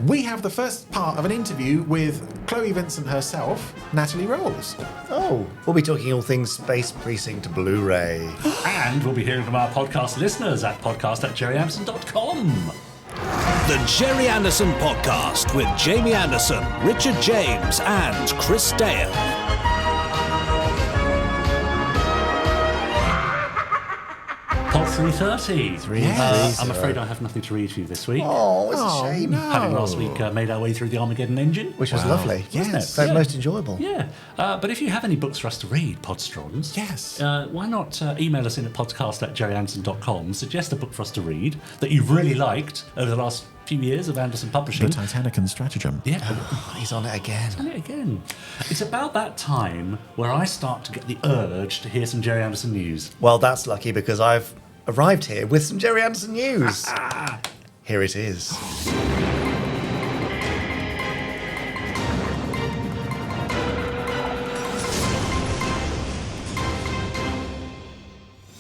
we have the first part of an interview with Chloe Vincent herself, Natalie Roles. Oh, we'll be talking all things Space Precinct Bluray. And we'll be hearing from our podcast listeners at podcast@gerryanderson.com. The Gerry Anderson Podcast with Jamie Anderson, Richard James, and Chris Dale. Pod 330. Yes. I'm afraid I have nothing to read for you this week. Oh, it's a shame. no. Having last week made our way through the Armageddon engine. Which was lovely. Yes. Wasn't it? So Yeah. most enjoyable. Yeah, but if you have any books for us to read, Podstrons, Yes. why not email us in at podcast@gerryanderson.com, suggest a book for us to read that you've really liked over the last few years of Anderson Publishing. The Titanic and Stratagem. Yeah, Oh, he's on it again. done it again. It's about that time where I start to get the urge to hear some Gerry Anderson news. Well, that's lucky because I've arrived here with some Gerry Anderson news. Here it is.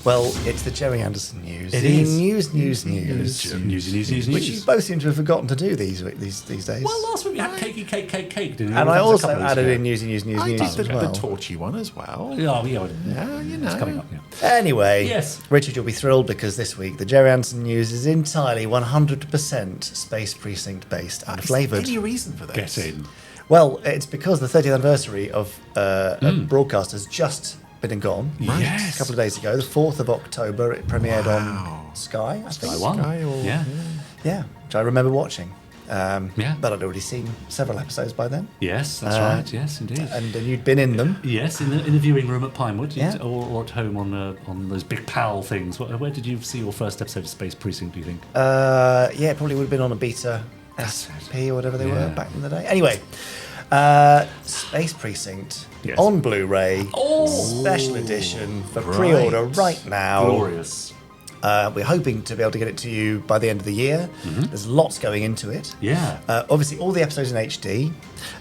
Well, it's the Gerry Anderson news. It The is. News. News. Which you've both seem to have forgotten to do these days. Well, last week we had cakey, cake, didn't we? And I That was also a couple of added weeks in news I did as the well. Torchy one as well. ago. Yeah, you know. it's coming up, yeah. Anyway, Yes. Richard, you'll be thrilled because this week the Gerry Anderson news is entirely 100% Space Precinct based and flavoured. Any reason for this? Get in. Well, it's because the 30th anniversary of a broadcast has just been and gone. Yes. A couple of days ago, the 4th of October, it premiered on Sky, I think. I won. Sky or- Yeah. Yeah, which I remember watching. Yeah. But I'd already seen several episodes by then. Yes, that's right. Yes, indeed. And you'd been in them. Yes, in the viewing room at Pinewood, Yeah. or at home on those big PAL things. Where did you see your first episode of Space Precinct, do you think? Yeah, it probably would have been on a beta That's SP or whatever they were Yeah. back in the day. Anyway, Space Precinct Yes. on Blu-ray, Oh! special edition for Right. pre-order right now. Glorious. We're hoping to be able to get it to you by the end of the year. There's lots going into it. Yeah. Obviously, all the episodes in HD,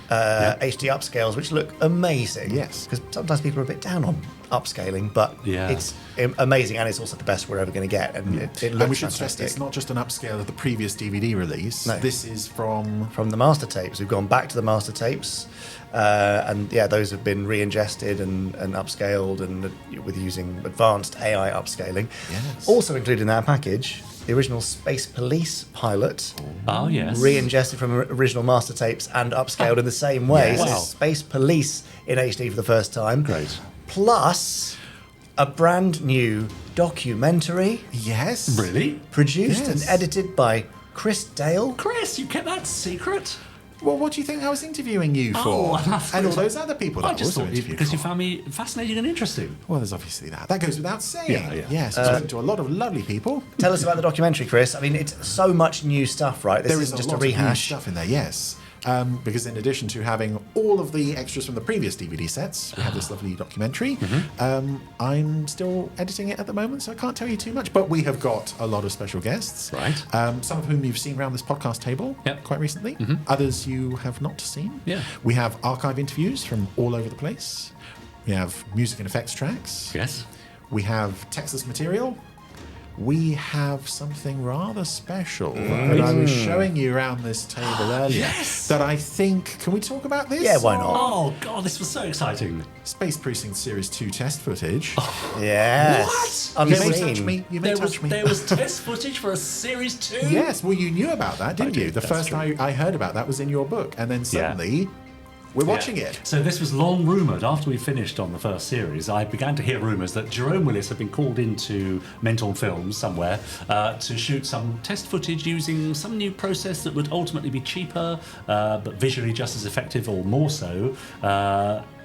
HD upscales, which look amazing. Yes. Because sometimes people are a bit down on upscaling, but Yeah. it's amazing, and it's also the best we're ever going to get. And it looks And we should stress fantastic. it's not just an upscale of the previous DVD release. No. This is from... From the master tapes. We've gone back to the master tapes, and yeah, those have been re-ingested and upscaled, and with using advanced AI upscaling. Yes. Also included in that package, the original Space Police pilot, Oh, yes. re-ingested from original master tapes and upscaled in the same way. Yes. So Wow. Space Police in HD for the first time. Great. Plus a brand new documentary Yes. Really? produced Yes. and edited by Chris Dale. Chris, you kept that secret? Well, what do you think I was interviewing you for? enough. And all those other people that I just also thought you, interviewed because you for. found me fascinating and interesting. Well, there's obviously that. That goes without saying. Yeah, yeah. Yes, I've spoken to a lot of lovely people. Tell us about the documentary, Chris. I mean, it's so much new stuff, right? This There is isn't just a a lot of new rehash. stuff in there, yes. Because in addition to having all of the extras from the previous DVD sets, we have this lovely documentary. I'm still editing it at the moment, so I can't tell you too much. But we have got a lot of special guests, Right. Some of whom you've seen around this podcast table Yep. quite recently. Others you have not seen. Yeah. We have archive interviews from all over the place. We have music and effects tracks. Yes. We have Texas material. We have something rather special that I was showing you around this table earlier. Yes. That I think. Can we talk about this? Yeah, why not? Oh, God, this was so exciting. Space Precinct Series 2 test footage. Yes. What? You may Unseen. touch me. You may touch me. There was test footage for a Series 2? Yes, well, you knew about that, didn't I you? did, The that's first true. I heard about that was in your book. And then suddenly, we're watching it. So this was long rumoured. After we finished on the first series, I began to hear rumours that Jerome Willis had been called into Mental Films somewhere to shoot some test footage using some new process that would ultimately be cheaper, but visually just as effective or more so,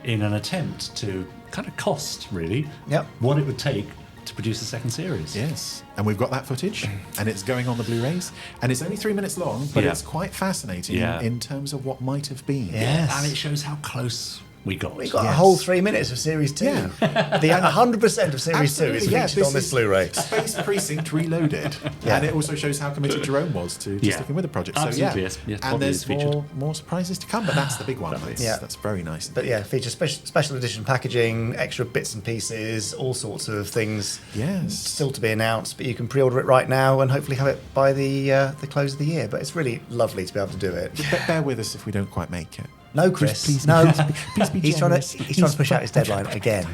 in an attempt to kind of cost, really, Yep. what it would take to produce a second series. Yes, and we've got that footage, and it's going on the Blu-rays, and it's only 3 minutes long, but Yeah. it's quite fascinating Yeah. in terms of what might have been. Yes. And it shows how close we got. We got a whole 3 minutes of Series 2. Yeah. The 100% of Series 2 is featured on this Blu-ray. Space Precinct Reloaded. Yeah. And it also shows how committed Jerome was to sticking with the project. Absolutely, so, yes, and Bobby there's is featured. more surprises to come, but that's the big one. That's very nice. But yeah, features special edition packaging, extra bits and pieces, all sorts of things. Yes. Still to be announced, but you can pre-order it right now and hopefully have it by the close of the year. But it's really lovely to be able to do it. Bear with us if we don't quite make it. No, Chris. Please, no. please be he's trying generous. to push out his deadline again.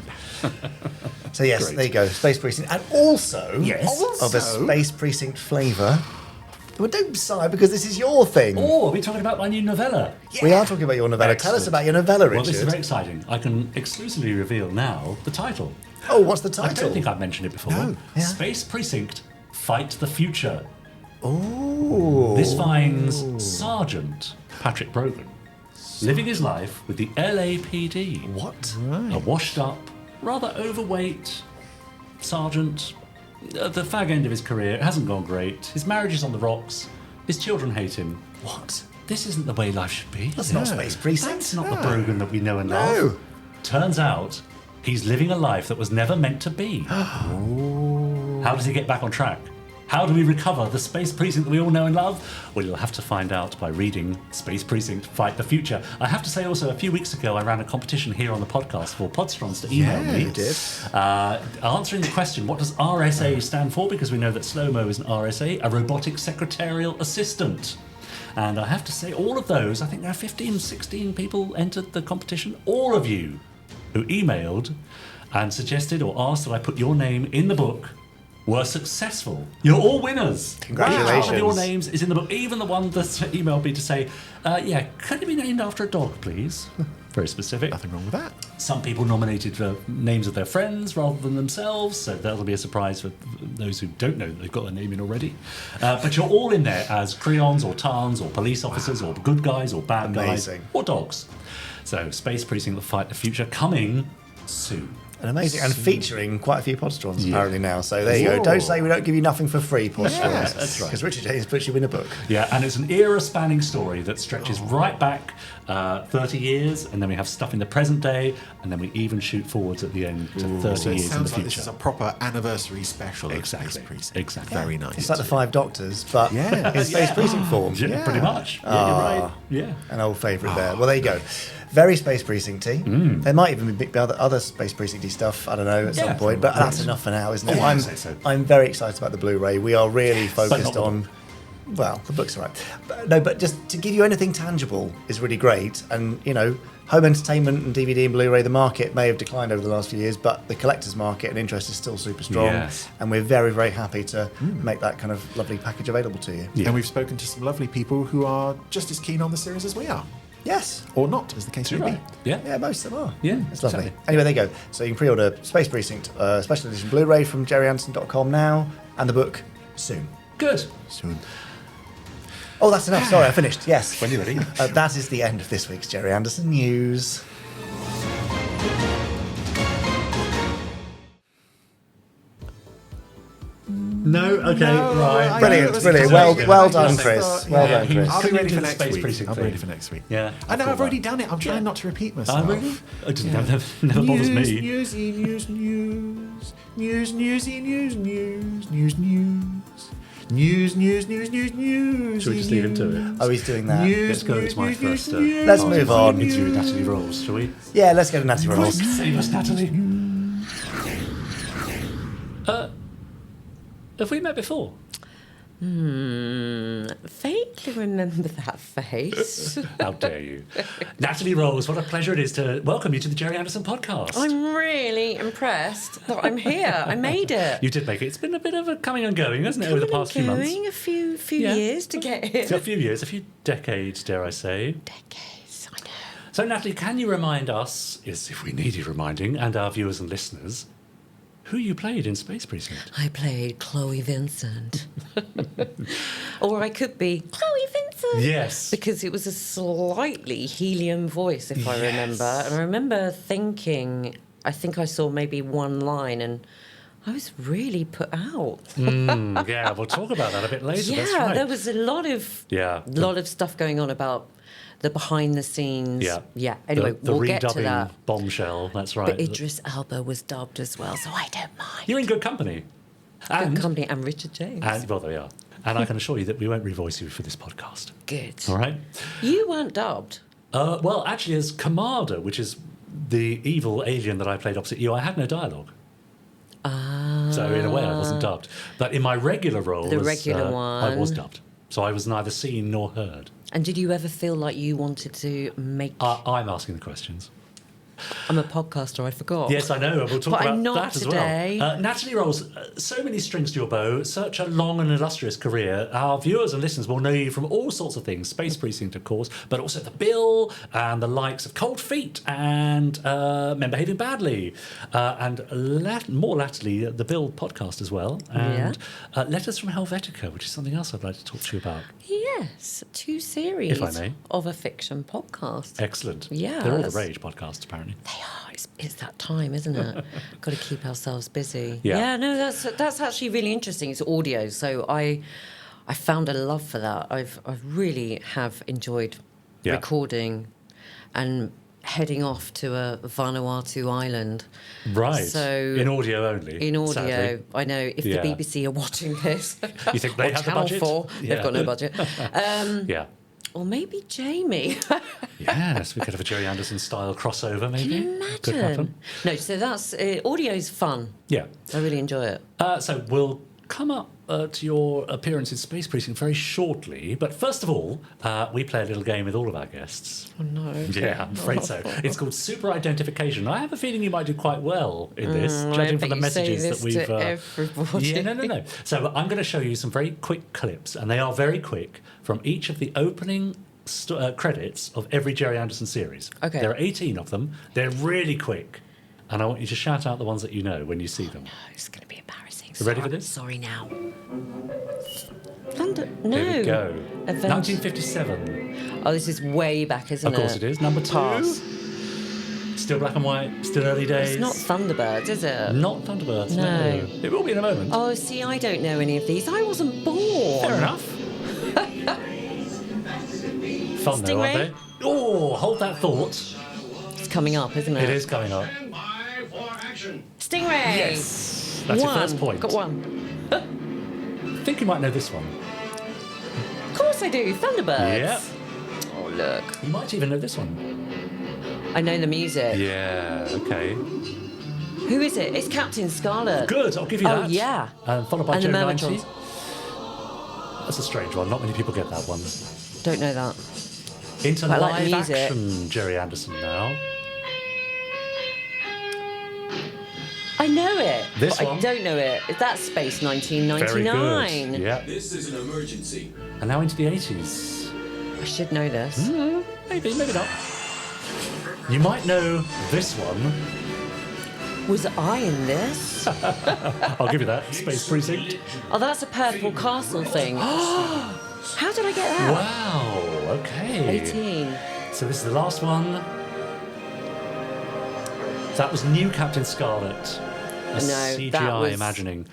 So yes, Great. there you go. Space Precinct, and also Yes. of a Space Precinct flavour. Well, don't sigh because this is your thing. Oh, are we talking about my new novella? We are talking about your novella. Tell us Excellent. about your novella, Richard. Well, this is very exciting. I can exclusively reveal now the title. Oh, what's the I title? don't think I've mentioned it before. No. Yeah. Space Precinct, Fight the Future. Ooh. This finds Sergeant Patrick Brogan living his life with the LAPD. What? A washed-up, rather overweight sergeant. At the fag end of his career, it hasn't gone great. His marriage is on the rocks. His children hate him. What? This isn't the way life should be. That's not Space Precinct. That's not the Brogan that we know and love. No. Turns out, he's living a life that was never meant to be. How does he get back on track? How do we recover the Space Precinct that we all know and love? Well, you'll have to find out by reading Space Precinct Fight the Future. I have to say also, a few weeks ago, I ran a competition here on the podcast for Podstrons to email me. You did. Answering the question, what does RSA stand for? Because we know that slow-mo is an RSA, a robotic secretarial assistant. And I have to say, all of those, I think there are 15, 16 people entered the competition. All of you who emailed and suggested or asked that I put your name in the book were successful. You're all winners. Congratulations. Each of your names is in the book, even the one that emailed me to say, could it be named after a dog, please? Very specific. Nothing wrong with that. Some people nominated the names of their friends rather than themselves, so that'll be a surprise for those who don't know that they've got their name in already. But you're all in there as Creons or Tarns or police officers or good guys or bad Amazing. guys or dogs. So Space Precinct, the Fight the Future, coming soon. And amazing, and featuring quite a few Podstrons apparently now. So there you go. Don't say we don't give you nothing for free, Podstrons. Yeah, that's right. Because Richard James puts you in a book. Yeah, and it's an era-spanning story that stretches right back 30 years, and then we have stuff in the present day, and then we even shoot forwards at the end to 30 So it years in the sounds like this future. is a proper anniversary special of Exactly. Space Precinct. Exactly. Very nice. It's like the Five Doctors, but Yeah. in Space Precinct form. Yeah, pretty much. Yeah, you're right. Yeah. An old favourite there. Well, there you go. Very Space Precinct-y. There might even be other Space Precinct-y stuff, I don't know, at some point, but that's enough for now, isn't it? Yeah, I'd say so. I'm very excited about the Blu-ray. We are really focused not on... Well, the book's all right. But just to give you anything tangible is really great. And, home entertainment and DVD and Blu-ray, the market may have declined over the last few years, but the collector's market and interest is still super strong. Yes. And we're very, very happy to make that kind of lovely package available to you. Yeah. And we've spoken to some lovely people who are just as keen on the series as we are. Yes. Or not, as the case may be. Right. Yeah. Yeah, most of them are. Yeah, It's lovely. exactly. Anyway, there you go. So you can pre-order Space Precinct Special Edition Blu-ray from GerryAnderson.com now, and the book soon. Good. Soon. Oh, that's enough. Sorry, I finished. Yes. When you're ready. That is the end of this week's Gerry Anderson News. No? Okay, right. Brilliant, brilliant. Well done, Chris. Well done, Chris. I'll be ready for the next Space week. Precinct I'll be thing. ready for next week. Yeah. I know, thought I've already that. done it. I'm trying not to repeat myself. Oh, really? It didn't, never bothers me. Newsy news, news, newsy news, news. News. Should we just leave him to it? Oh, he's doing that. Let's go to my first. Let's move on. Interview with Natalie Roles, shall we? Yeah, let's go to Natalie Roles. Save us, Natalie. Have we met before? Vaguely remember that face. How dare you? Natalie Roles, what a pleasure it is to welcome you to the Gerry Anderson podcast. I'm really impressed that I'm here. I made it. You did make it. It's been a bit of a coming and going, hasn't it, over the past few months? A few Yeah. years to get here. A few years, a few decades, dare I say. Decades, I know. So, Natalie, can you remind us, if we needed reminding, and our viewers and listeners, who you played in Space Precinct? I played Chloe Vincent. Or I could be Chloe Vincent. Yes. Because it was a slightly helium voice, if I remember. And I remember thinking, I think I saw maybe one line and I was really put out. Yeah, we'll talk about that a bit later. That's Yeah, right. there was a lot of stuff going on about the behind the scenes. Yeah. Anyway, the we'll get to redubbing that. bombshell. That's right. But Idris Elba was dubbed as well, so I don't mind. You're in good company. Good company and Richard James. Well, there you are. And I can assure you that we won't revoice you for this podcast. Good. All right? You weren't dubbed. Well, actually, as Commander, which is the evil alien that I played opposite you, I had no dialogue. So in a way, I wasn't dubbed. But in my regular role, The regular one. I was dubbed. So I was neither seen nor heard. And did you ever feel like you wanted to make... I'm asking the questions. I'm a podcaster, I forgot. Yes, I know. We'll talk But about I'm not that today. as well. Natalie Roles, so many strings to your bow, such a long and illustrious career. Our viewers and listeners will know you from all sorts of things. Space Precinct, of course, but also The Bill and the likes of Cold Feet and Men Behaving Badly. And more latterly, The Bill podcast as well. And Letters from Helvetica, which is something else I'd like to talk to you about. Yes, 2 series If I may. of a fiction podcast. Excellent. Yeah, They're all the that's- rage podcasts, apparently. They are. It's that time, isn't it? Got to keep ourselves busy. Yeah. No, that's actually really interesting. It's audio, so I found a love for that. I really have enjoyed recording and heading off to a Vanuatu island. Right. So in audio only. In audio, sadly. I know if the BBC are watching this, You think they or have the Channel budget? 4, Yeah. they've got no budget. Yeah. Or maybe Jamie. Yes, we could have a Gerry Anderson style crossover, maybe. Can you Could imagine? happen. No, so that's audio's fun. Yeah. I really enjoy it. So we'll come up to your appearance in Space Precinct very shortly. But first of all, we play a little game with all of our guests. Oh no. Yeah, I'm afraid so. It's called Super Identification. I have a feeling you might do quite well in this, judging from the messges that we've. To everybody. Yeah, no. So I'm going to show you some very quick clips, and they are very quick, from each of the opening credits of every Gerry Anderson series. Okay. There are 18 of them. They're really quick, and I want you to shout out the ones that you know when you see them. No, it's going to be embarrassing. You ready for this? Sorry now. No. Here we go. Avengers. 1957. Oh, this is way back, isn't it? Of course it is. Number 2. Pass. Still black and white. Still early days. It's not Thunderbirds, is it? Not Thunderbirds. No. It will be in a moment. Oh, see, I don't know any of these. I wasn't born. Fair enough. Fun though, aren't they? Stingray? Oh, hold that thought. It's coming up, isn't it? It is coming up. Stingray. Yes. That's one. your first point. Got one. I think you might know this one. Of course I do. Thunderbirds. Yep. Oh, look. You might even know this one. I know the music. Yeah, okay. Who is it? It's Captain Scarlet. Good, I'll give you Oh, that. yeah. Followed by And the Joe 90. Mermatrons. That's a strange one. Not many people get that one. Don't know that. Into I like the live music. action, Gerry Anderson now. I know it. This but one? I don't know it. That's Space 1999. Very good. Yeah. This is an emergency. And now into the 80s. I should know this. Maybe, maybe not. You might know this one. Was I in this? I'll give you that. Space Precinct. Oh, that's a purple castle thing. How did I get that? Wow, okay. 18. So this is the last one. That was New Captain Scarlet. A No, CGI that was- imagining.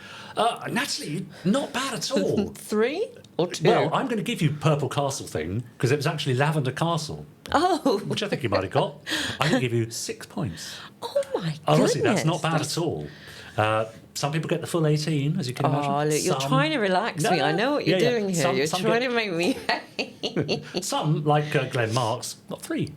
Natalie, not bad at all. 3 or 2? Well, I'm going to give you Purple Castle thing, because it was actually Lavender Castle, Oh. which I think you might have got. I'm going to give you 6 points. Oh my goodness. Honestly, that's not bad at all. Some people get the full 18, as you can imagine. Oh, look, you're Some- trying to relax No, me. I know what you're yeah, yeah. doing here. Some- you're some trying get- to make me. Some, like Glenn Marks, got 3.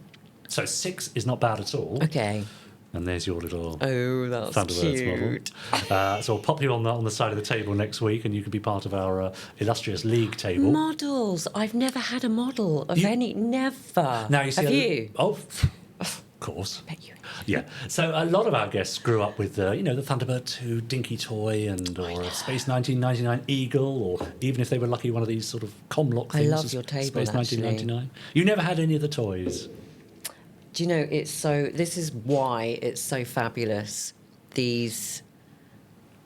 So 6 is not bad at all. Okay. And there's your little Oh, that's Thunderbirds cute. model. So I'll pop you on the side of the table next week, and you can be part of our illustrious league table. Models. I've never had a model of any. Never. Now you see, Have you? Oh, of course. Bet you. Yeah. So a lot of our guests grew up with, the Thunderbird 2 Dinky Toy, or a Space 1999 Eagle, or even if they were lucky, one of these sort of Comlock I things. love as your table, Space actually. 1999. You never had any of the toys. Do you know, this is why it's so fabulous,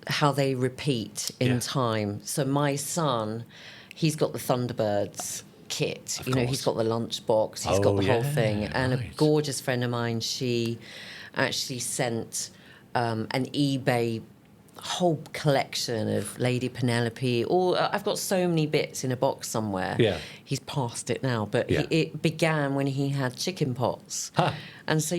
how they repeat in Yeah. time. So my son, he's got the Thunderbirds kit. Of He's course. got the lunchbox, he's got Oh, the whole yeah, thing. And a right. gorgeous friend of mine, she actually sent an eBay whole collection of Lady Penelope. Or I've got so many bits in a box somewhere. Yeah. He's past it now, but Yeah. it began when he had chicken pox. Huh. And so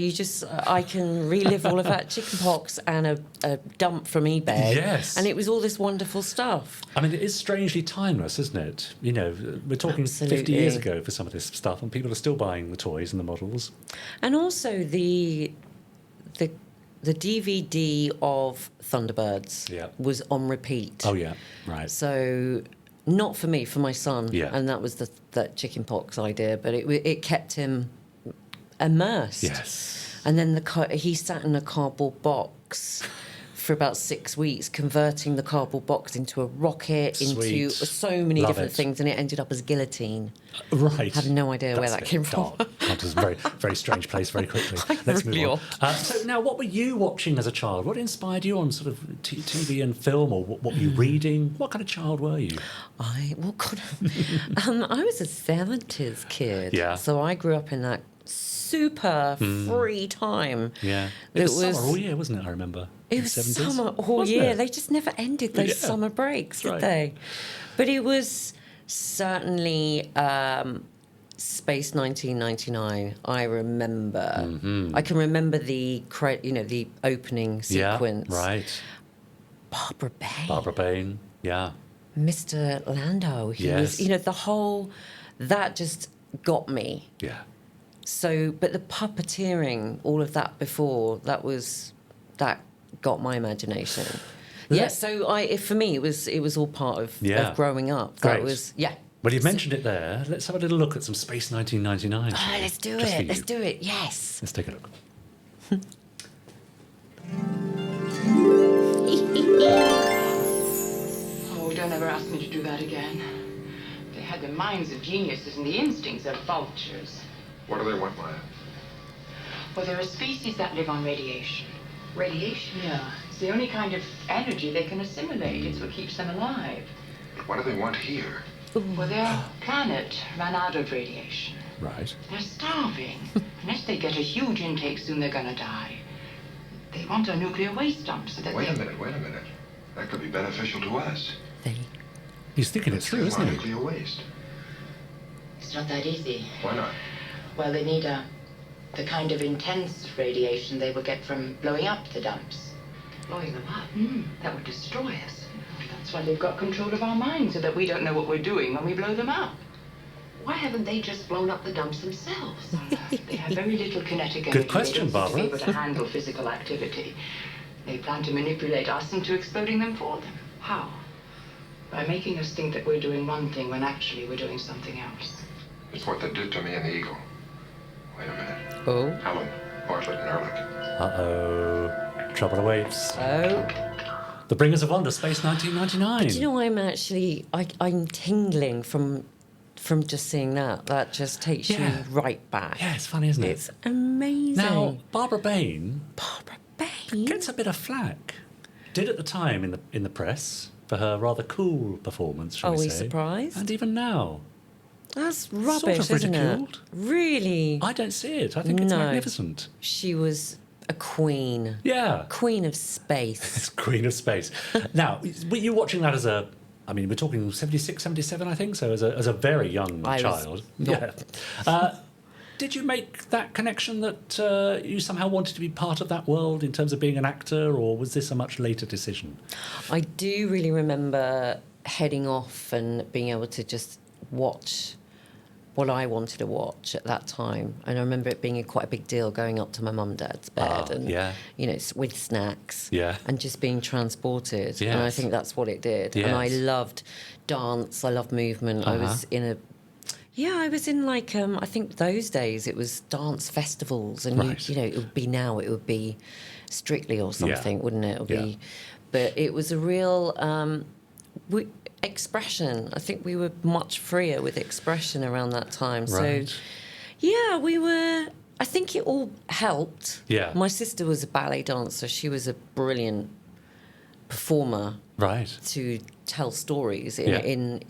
I can relive all of that chicken pox and a dump from eBay. Yes. And it was all this wonderful stuff. I mean, it is strangely timeless, isn't it? You know, we're talking 50 years ago for some of this stuff, and people are still buying the toys and the models. And also the DVD of Thunderbirds was on repeat. Oh, yeah, right. So not for me, for my son. Yeah. And that was that chicken pox idea, but it kept him immersed. Yes. And then he sat in a cardboard box for about 6 weeks, converting the cardboard box into a rocket, into so many different things, and it ended up as guillotine. Right. I have no idea where that came from. That was a very, very strange place very quickly. Let's move on. So now, what were you watching as a child? What inspired you on sort of TV and film, or what were you reading? What kind of child were you? I was a 70s kid. Yeah. So I grew up in that super free time. Yeah. It was summer all year, wasn't it? I remember. It was 70s? summer all year. They just never ended those summer breaks, did they? But it was certainly Space 1999. I remember. I can remember the opening sequence. Yeah, right. Barbara Bain. Yeah. Mr. Lando. He was, the whole that just got me. Yeah. So, but the puppeteering, all of that before, that got my imagination. Yeah, so for me, it was all part of growing up. Great. That was, Well, you've mentioned it there. Let's have a little look at some Space 1999. Oh, let's do it. Let's do it. Yes. Let's take a look. Oh, don't ever ask me to do that again. They had the minds of geniuses and the instincts of vultures. What do they want, Maya? Well, there are species that live on radiation. Radiation? Yeah. It's the only kind of energy they can assimilate. It's what keeps them alive. But what do they want here? Well, their planet ran out of radiation. Right. They're starving. Unless they get a huge intake soon, they're gonna die. They want a nuclear waste dump so that Wait a minute. That could be beneficial to us. He's thinking it through, isn't he? Nuclear waste. It's not that easy. Why not? Well, they need the kind of intense radiation they would get from blowing up the dumps. Blowing them up? That would destroy us. That's why they've got control of our minds, so that we don't know what we're doing when we blow them up. Why haven't they just blown up the dumps themselves? They have very little kinetic energy. Good question, they don't seem Barbara. to be able to handle physical activity. They plan to manipulate us into exploding them for them. How? By making us think that we're doing one thing when actually we're doing something else. It's what they did to me in the Eagle. Wait a minute. Oh. Helen, Bartlett, and Ehrlich. Uh-oh. Trouble awaits. Oh. The Bringers of Wonder, Space 1999. Do you know, I'm tingling from just seeing that. That just takes you right back. Yeah, it's funny, isn't it? It's amazing. Now, Barbara Bain Bain gets a bit of flack. Did at the time in the press for her rather cool performance, shall we say. Are we surprised? And even now. That's rubbish, sort of isn't it? ridiculed. Really? I don't see it. I think it's magnificent. She was a queen. Yeah. Queen of space. It's Queen of Space. Now, were you watching that as a... I mean, we're talking 76, 77, I think, so as a very young child. Did you make that connection that you somehow wanted to be part of that world in terms of being an actor, or was this a much later decision? I do really remember heading off and being able to just watch what I wanted to watch at that time. And I remember it being quite a big deal going up to my mum and dad's bed and, with snacks and just being transported. Yes. And I think that's what it did. Yes. And I loved dance. I loved movement. I was in I think those days it was dance festivals and, it would be now, it would be Strictly or something, wouldn't it? It would be, but it was a real... expression. I think we were much freer with expression around that time. Right. So, we were... I think it all helped. Yeah. My sister was a ballet dancer. She was a brilliant performer. Right. To tell stories in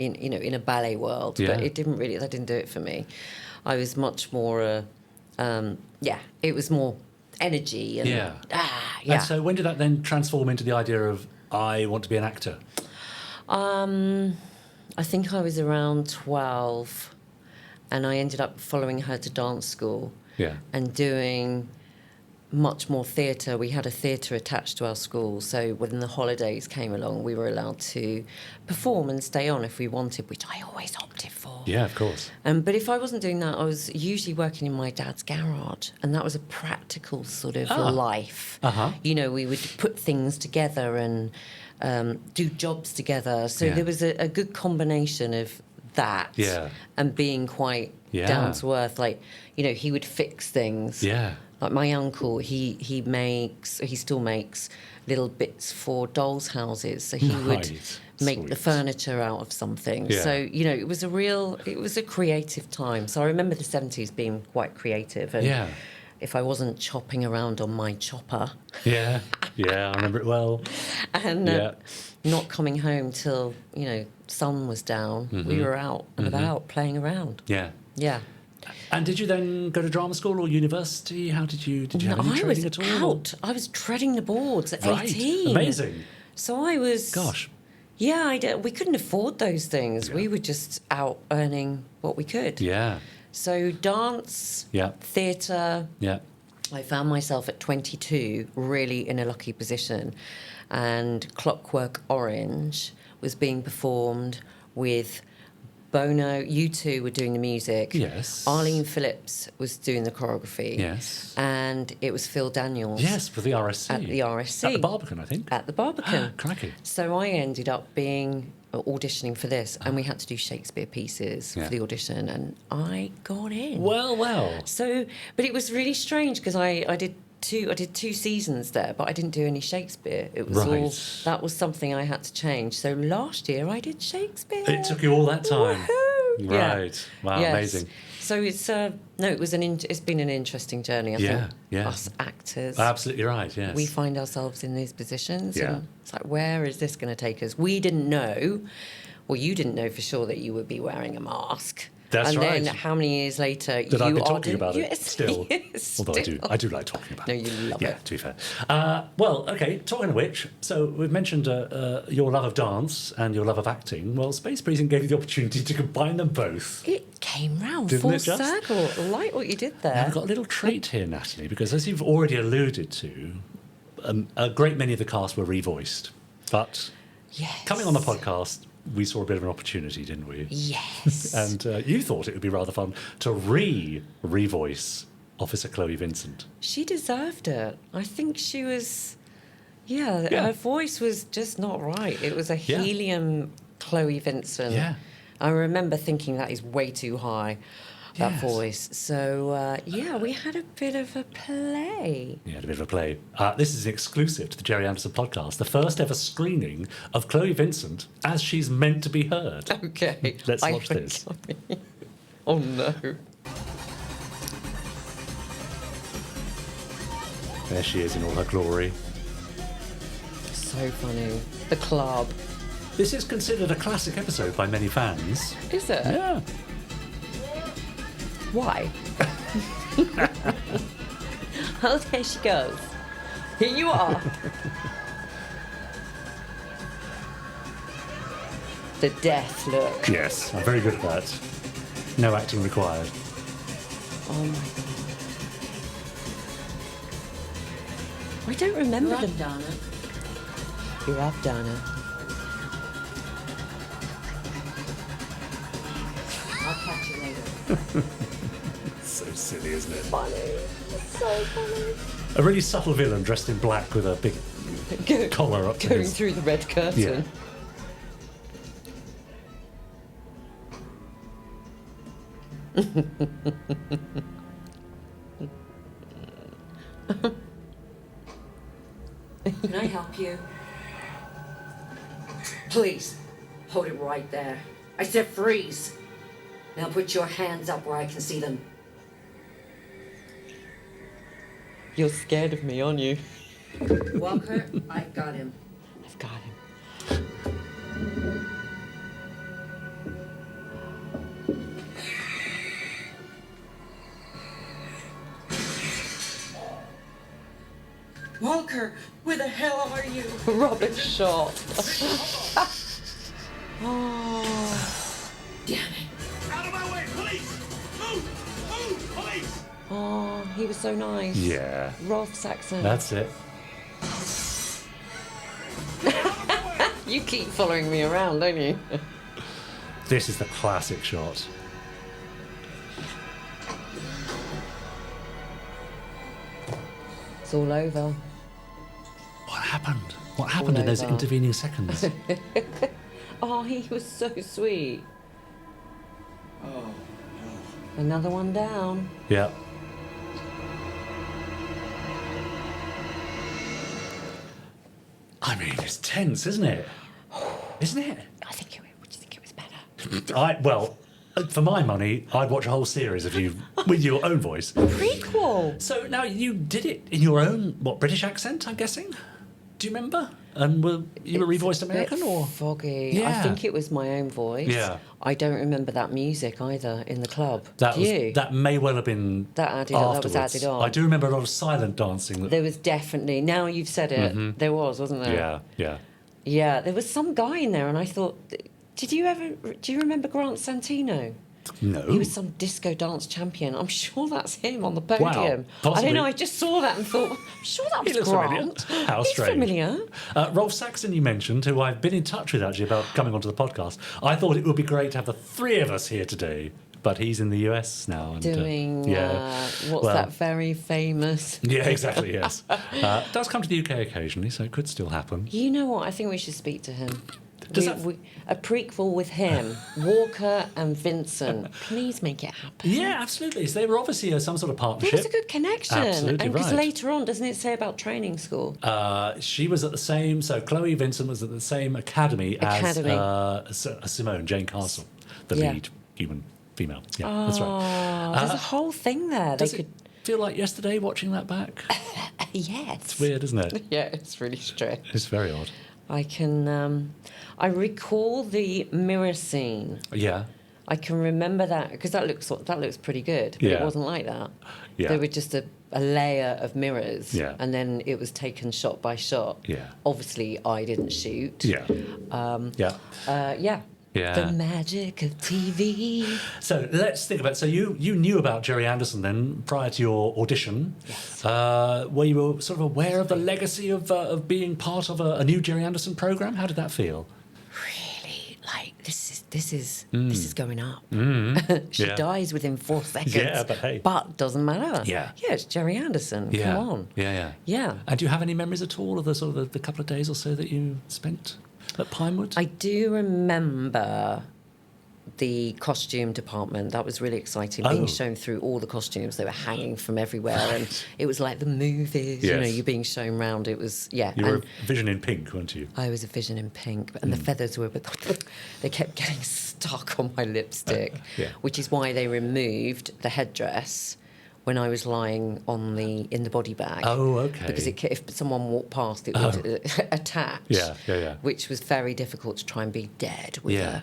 a ballet world. Yeah. But that didn't do it for me. I was much more... it was more energy and... And so when did that then transform into the idea of I want to be an actor? I think I was around 12, and I ended up following her to dance school. Yeah. And doing much more theatre. We had a theatre attached to our school, so when the holidays came along, we were allowed to perform and stay on if we wanted, which I always opted for. Yeah, of course. But if I wasn't doing that, I was usually working in my dad's garage, and that was a practical sort of life. You know, we would put things together and do jobs together. So there was a good combination of that and being quite down to earth. Like, you know, he would fix things. Yeah. Like my uncle, he still makes little bits for dolls' houses. So he would make the furniture out of something. Yeah. So, you know, it was a creative time. So I remember the 70s being quite creative. And if I wasn't chopping around on my chopper. Yeah, I remember it well. And not coming home till, you know, sun was down. We were out and about playing around. Yeah. Yeah. And did you then go to drama school or university? How did you have any training at all? I was treading the boards at 18. Amazing. So I was... Gosh. Yeah, we couldn't afford those things. We were just out earning what we could. Yeah. So dance, theatre. Yeah. I found myself at 22 really in a lucky position. And Clockwork Orange was being performed with Bono. U2 were doing the music. Yes. Arlene Phillips was doing the choreography. Yes. And it was Phil Daniels. Yes, for the RSC. At the RSC. At the Barbican, I think. At the Barbican. Crikey. So I ended up auditioning for this, and we had to do Shakespeare pieces for the audition, and I got in. Well. So, but it was really strange because I did 2 seasons there, but I didn't do any Shakespeare. It was that was something I had to change. So last year I did Shakespeare. It took you all that time. Woohoo! Right. Yeah. Wow, Yes. amazing. So it's it's been an interesting journey. I think us actors, Absolutely right. Yes. we find ourselves in these positions. Yeah. And it's like, where is this going to take us? We didn't know, well, you didn't know for sure that you would be wearing a mask. That's right. And then how many years later That I've been talking about it Yes, still. yes, Although still. I do like talking about it. No, you love Yeah, it. to be fair. Well, okay, talking of which, so we've mentioned your love of dance and your love of acting. Well, Space Precinct gave you the opportunity to combine them both. It came round Didn't full it just? circle. I like what you did there. Now, I've got a little trait here, Natalie, because as you've already alluded to, a great many of the cast were revoiced. But coming on the podcast, we saw a bit of an opportunity, didn't we? Yes. And you thought it would be rather fun to revoice Officer Chloe Vincent. She deserved it. I think she was... her voice was just not right. It was a helium Chloe Vincent. Yeah. I remember thinking that is way too high, that Yes. voice. So, we had a bit of a play. Yeah, a bit of a play. This is an exclusive to the Gerry Anderson podcast, the first ever screening of Chloe Vincent as she's meant to be heard. Okay. Let's watch this. Oh, no. There she is in all her glory. So funny. The club. This is considered a classic episode by many fans. Is it? Yeah. Why? Oh, there she goes. Here you are. The death look. Yes, I'm very good at that. No acting required. Oh my god. I don't remember them. Donna. You're up, Donna. I'll catch you later. So silly, isn't it? Funny. So funny. A really subtle villain dressed in black with a big collar up to Going his... through the red curtain. Yeah. Can I help you? Please, hold it right there. I said freeze. Now put your hands up where I can see them. You're scared of me, aren't you? Walker, I got him. I've got him. Walker, where the hell are you? Rubbish shot. Oh. Damn it. Out of my way, police! Move, police! Oh, he was so nice. Yeah. Rolf Saxon. That's it. You keep following me around, don't you? This is the classic shot. It's all over. What happened? What happened in those over. intervening seconds? Oh, he was so sweet. Another one down. Yeah. I mean, it's tense, isn't it? Isn't it? I think would you think it was better? Well, for my money, I'd watch a whole series of you with your own voice. Prequel. So now you did it in your own, British accent, I'm guessing? Do you remember? And you were revoiced American, bit or? foggy. Yeah. I think it was my own voice. Yeah. I don't remember that music either in the club. That Do was, you? That may well have been That added on. That was afterwards. added on. I do remember a lot of silent dancing. There was definitely. Now you've said it. There wasn't there? Yeah, yeah. Yeah. There was some guy in there, and I thought, do you remember Grant Santino? No. He was some disco dance champion. I'm sure that's him on the podium. I possibly. don't know. I just saw that and thought, I'm sure that He was looks Grant. familiar. How He's strange. familiar. Rolf Saxon, you mentioned, who I've been in touch with actually about coming onto the podcast. I thought it would be great to have the three of us here today, but he's in the US now. And, Doing what's well, that very famous? Yeah, exactly. Yes, does come to the UK occasionally, so it could still happen. You know what? I think we should speak to him. Does A prequel with him, Walker and Vincent. Please make it happen. Yeah, absolutely. So they were obviously some sort of There partnership. was a good connection. Absolutely And because right. later on, doesn't it say about training school? She was at the same. So Chloe Vincent was at the same academy. As Simone Jane Castle, the Yeah. lead human female. Yeah, that's right. Oh, there's a whole thing there. Does They it feel like yesterday watching that back? Yes. It's weird, isn't it? Yeah, it's really strange. It's very odd. I can. I recall the mirror scene. Yeah. I can remember that because that looks pretty good. But Yeah. it wasn't like that. Yeah. There were just a layer of mirrors. Yeah. And then it was taken shot by shot. Yeah. Obviously, I didn't shoot. Yeah. Yeah. Yeah. Yeah. The magic of TV. So let's think about. So you knew about Gerry Anderson then prior to your audition. Yes. Were you sort of aware of the legacy of being part of a new Gerry Anderson program? How did that feel? Really, like this is going up. She Yeah. dies within 4 seconds. Yeah, but hey. But doesn't matter. Yeah. Yeah, it's Gerry Anderson. Yeah. Come on. Yeah. Yeah. And do you have any memories at all of the sort of the couple of days or so that you spent at Pinewood? I do remember the costume department. That was really exciting, being shown through all the costumes. They were hanging from everywhere, and it was like the movies. You know, Yes. you're being shown round. It was, yeah. You were and a Vision in pink, weren't you? I was a Vision in pink, and the feathers were, they kept getting stuck on my lipstick, Yeah. which is why they removed the headdress when I was lying in the body bag. Oh, okay. Because if someone walked past, it would attach. Yeah. Which was very difficult to try and be dead with Yeah. a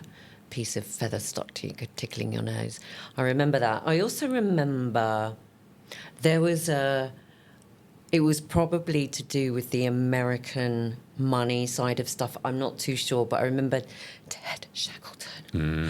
piece of feather stuck to you, tickling your nose. I remember that. I also remember there was it was probably to do with the American money side of stuff. I'm not too sure, but I remember Ted Shackleton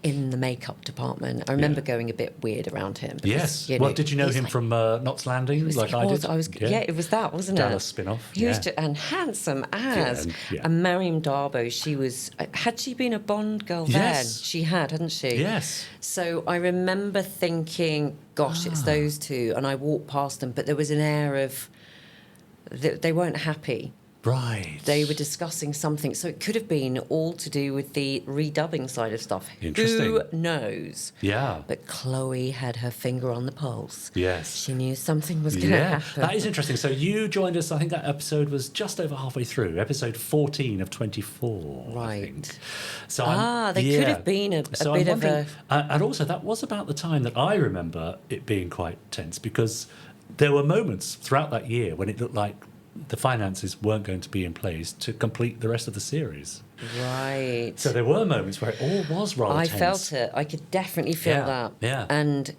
in the makeup department. I remember going a bit weird around him. Because, Yes. you know, Well, did you know he's him like- from Knots Landing, he was, like he I was, did? I was, yeah. It was that, wasn't Dallas it? spin-off. He was yeah. and handsome as. Yeah. And Mariam Darbo, she was. Had she been a Bond girl then? Yes. She had, hadn't she? Yes. So I remember thinking, gosh, it's those two. And I walked past them, but there was an air of. They weren't happy. Right. They were discussing something. So it could have been all to do with the redubbing side of stuff. Interesting. Who knows? Yeah. But Chloe had her finger on the pulse. Yes. She knew something was going to Yeah, happen. that is interesting. So you joined us, I think that episode was just over halfway through, episode 14 of 24. I Right. think. So there could have been a So bit I'm of wondering- and also, that was about the time that I remember it being quite tense because there were moments throughout that year when it looked like the finances weren't going to be in place to complete the rest of the series. Right. So there were moments where it all was rather I tense. felt it. I could definitely feel Yeah, that. yeah. And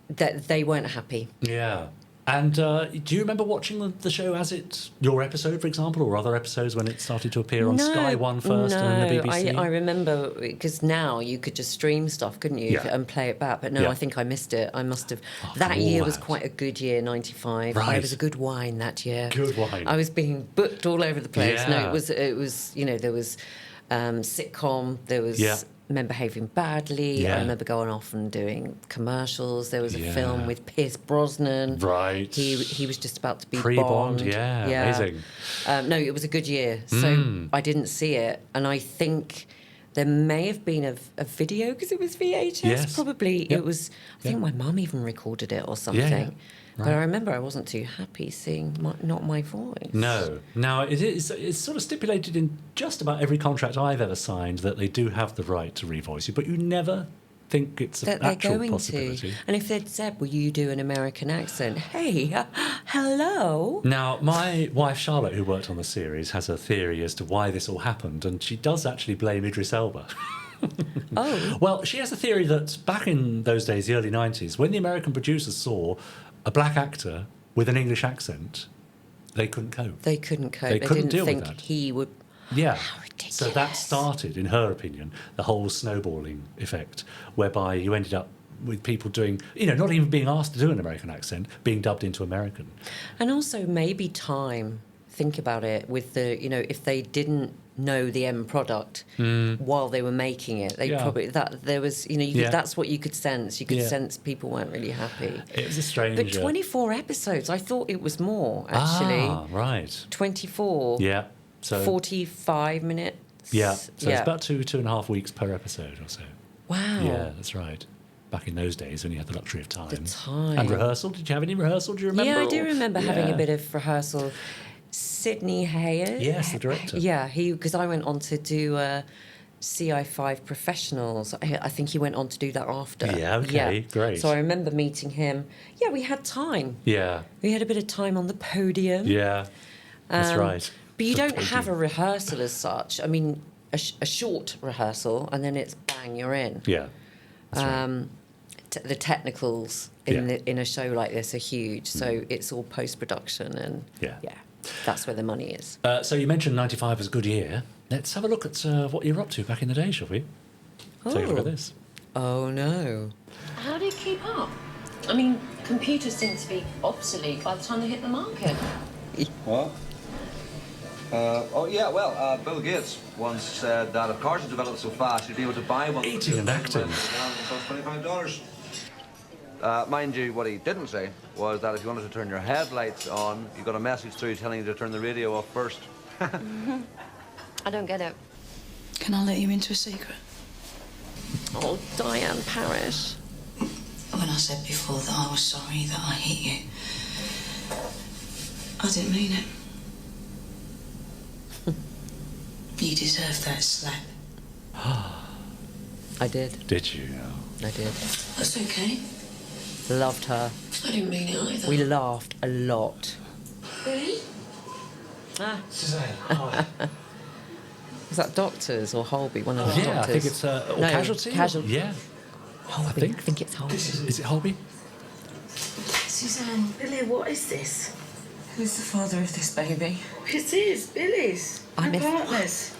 that they weren't happy. Yeah. And do you remember watching the show as your episode, for example, or other episodes when it started to appear on Sky One first and then the BBC? I remember, because now you could just stream stuff, couldn't you, and play it back. But no, I think I missed it. I must have. That year was quite a good year, 95. Right. I was a good wine that year. Good wine. I was being booked all over the place. Yeah. No, it was. There was sitcom. There was. Men Behaving Badly. I remember going off and doing commercials. There was a film with Pierce Brosnan. Right. He was just about to be Pre-Bond. Bond. Amazing. No, it was a good year. So I didn't see it. And I think there may have been a video, because it was VHS. Yes. Probably. It was, I think my mum even recorded it or something. Yeah. Right. But I remember I wasn't too happy seeing not my voice. No. Now, it's sort of stipulated in just about every contract I've ever signed that they do have the right to revoice you, but you never think it's an actual possibility. And if they'd said, will you do an American accent? Hey, hello. Now, my wife Charlotte, who worked on the series, has a theory as to why this all happened, and she does actually blame Idris Elba. Oh. Well, she has a theory that back in those days, the early 90s, when the American producers saw a black actor with an English accent, they couldn't cope. They couldn't cope. They couldn't didn't deal think with that. he would. Yeah. How ridiculous. So that started, in her opinion, the whole snowballing effect, whereby you ended up with people doing, not even being asked to do an American accent, being dubbed into American. And also maybe time. Think about it with the, if they didn't know the end product while they were making it, they probably, there was, that's what you could sense. You could sense people weren't really happy. It was a strange... But 24 episodes, I thought it was more, actually. Ah, right. 24. Yeah. So 45 minutes. Yeah. So it's about 2.5 weeks per episode or so. Wow. Yeah, that's right. Back in those days when you had the luxury of time. The time. And rehearsal. Did you have any rehearsal? Do you remember? Yeah, I do remember having a bit of rehearsal. Sidney Hayes. Yes, the director. Yeah, because I went on to do CI5 Professionals. I think he went on to do that after. Yeah, okay, great. So I remember meeting him. Yeah, we had time. Yeah. We had a bit of time on the podium. Yeah, that's right. But you The don't podium. have a rehearsal as such. I mean, a short rehearsal, and then it's bang, you're in. Yeah. That's right. The technicals in a show like this are huge, so it's all post-production and that's where the money is. So you mentioned 95 was a good year. Let's have a look at what you're up to back in the day, shall we? Take a look at this. Oh, no. How do you keep up? I mean, computers seem to be obsolete by the time they hit the market. What? Bill Gates once said that if cars had developed so fast, you'd be able to buy one. Eating and acting. $25. Mind you, what he didn't say was that if you wanted to turn your headlights on, you got a message through telling you to turn the radio off first. I don't get it. Can I let you into a secret? Oh, Diane Parrish. When I said before that I was sorry that I hit you, I didn't mean it. You deserve that slap. I did. Did you? I did. That's okay. Loved her. I didn't mean it either. We laughed a lot. Really? Suzanne, hi. Was that Doctors or Holby? One of the Yeah, Doctors. I think it's Casualty. Casualty. Yeah. Holby. I think it's Holby. Is it Holby? Suzanne, Billy, what is this? who's the father of this baby? It is Billy's. I'm We're if- partners.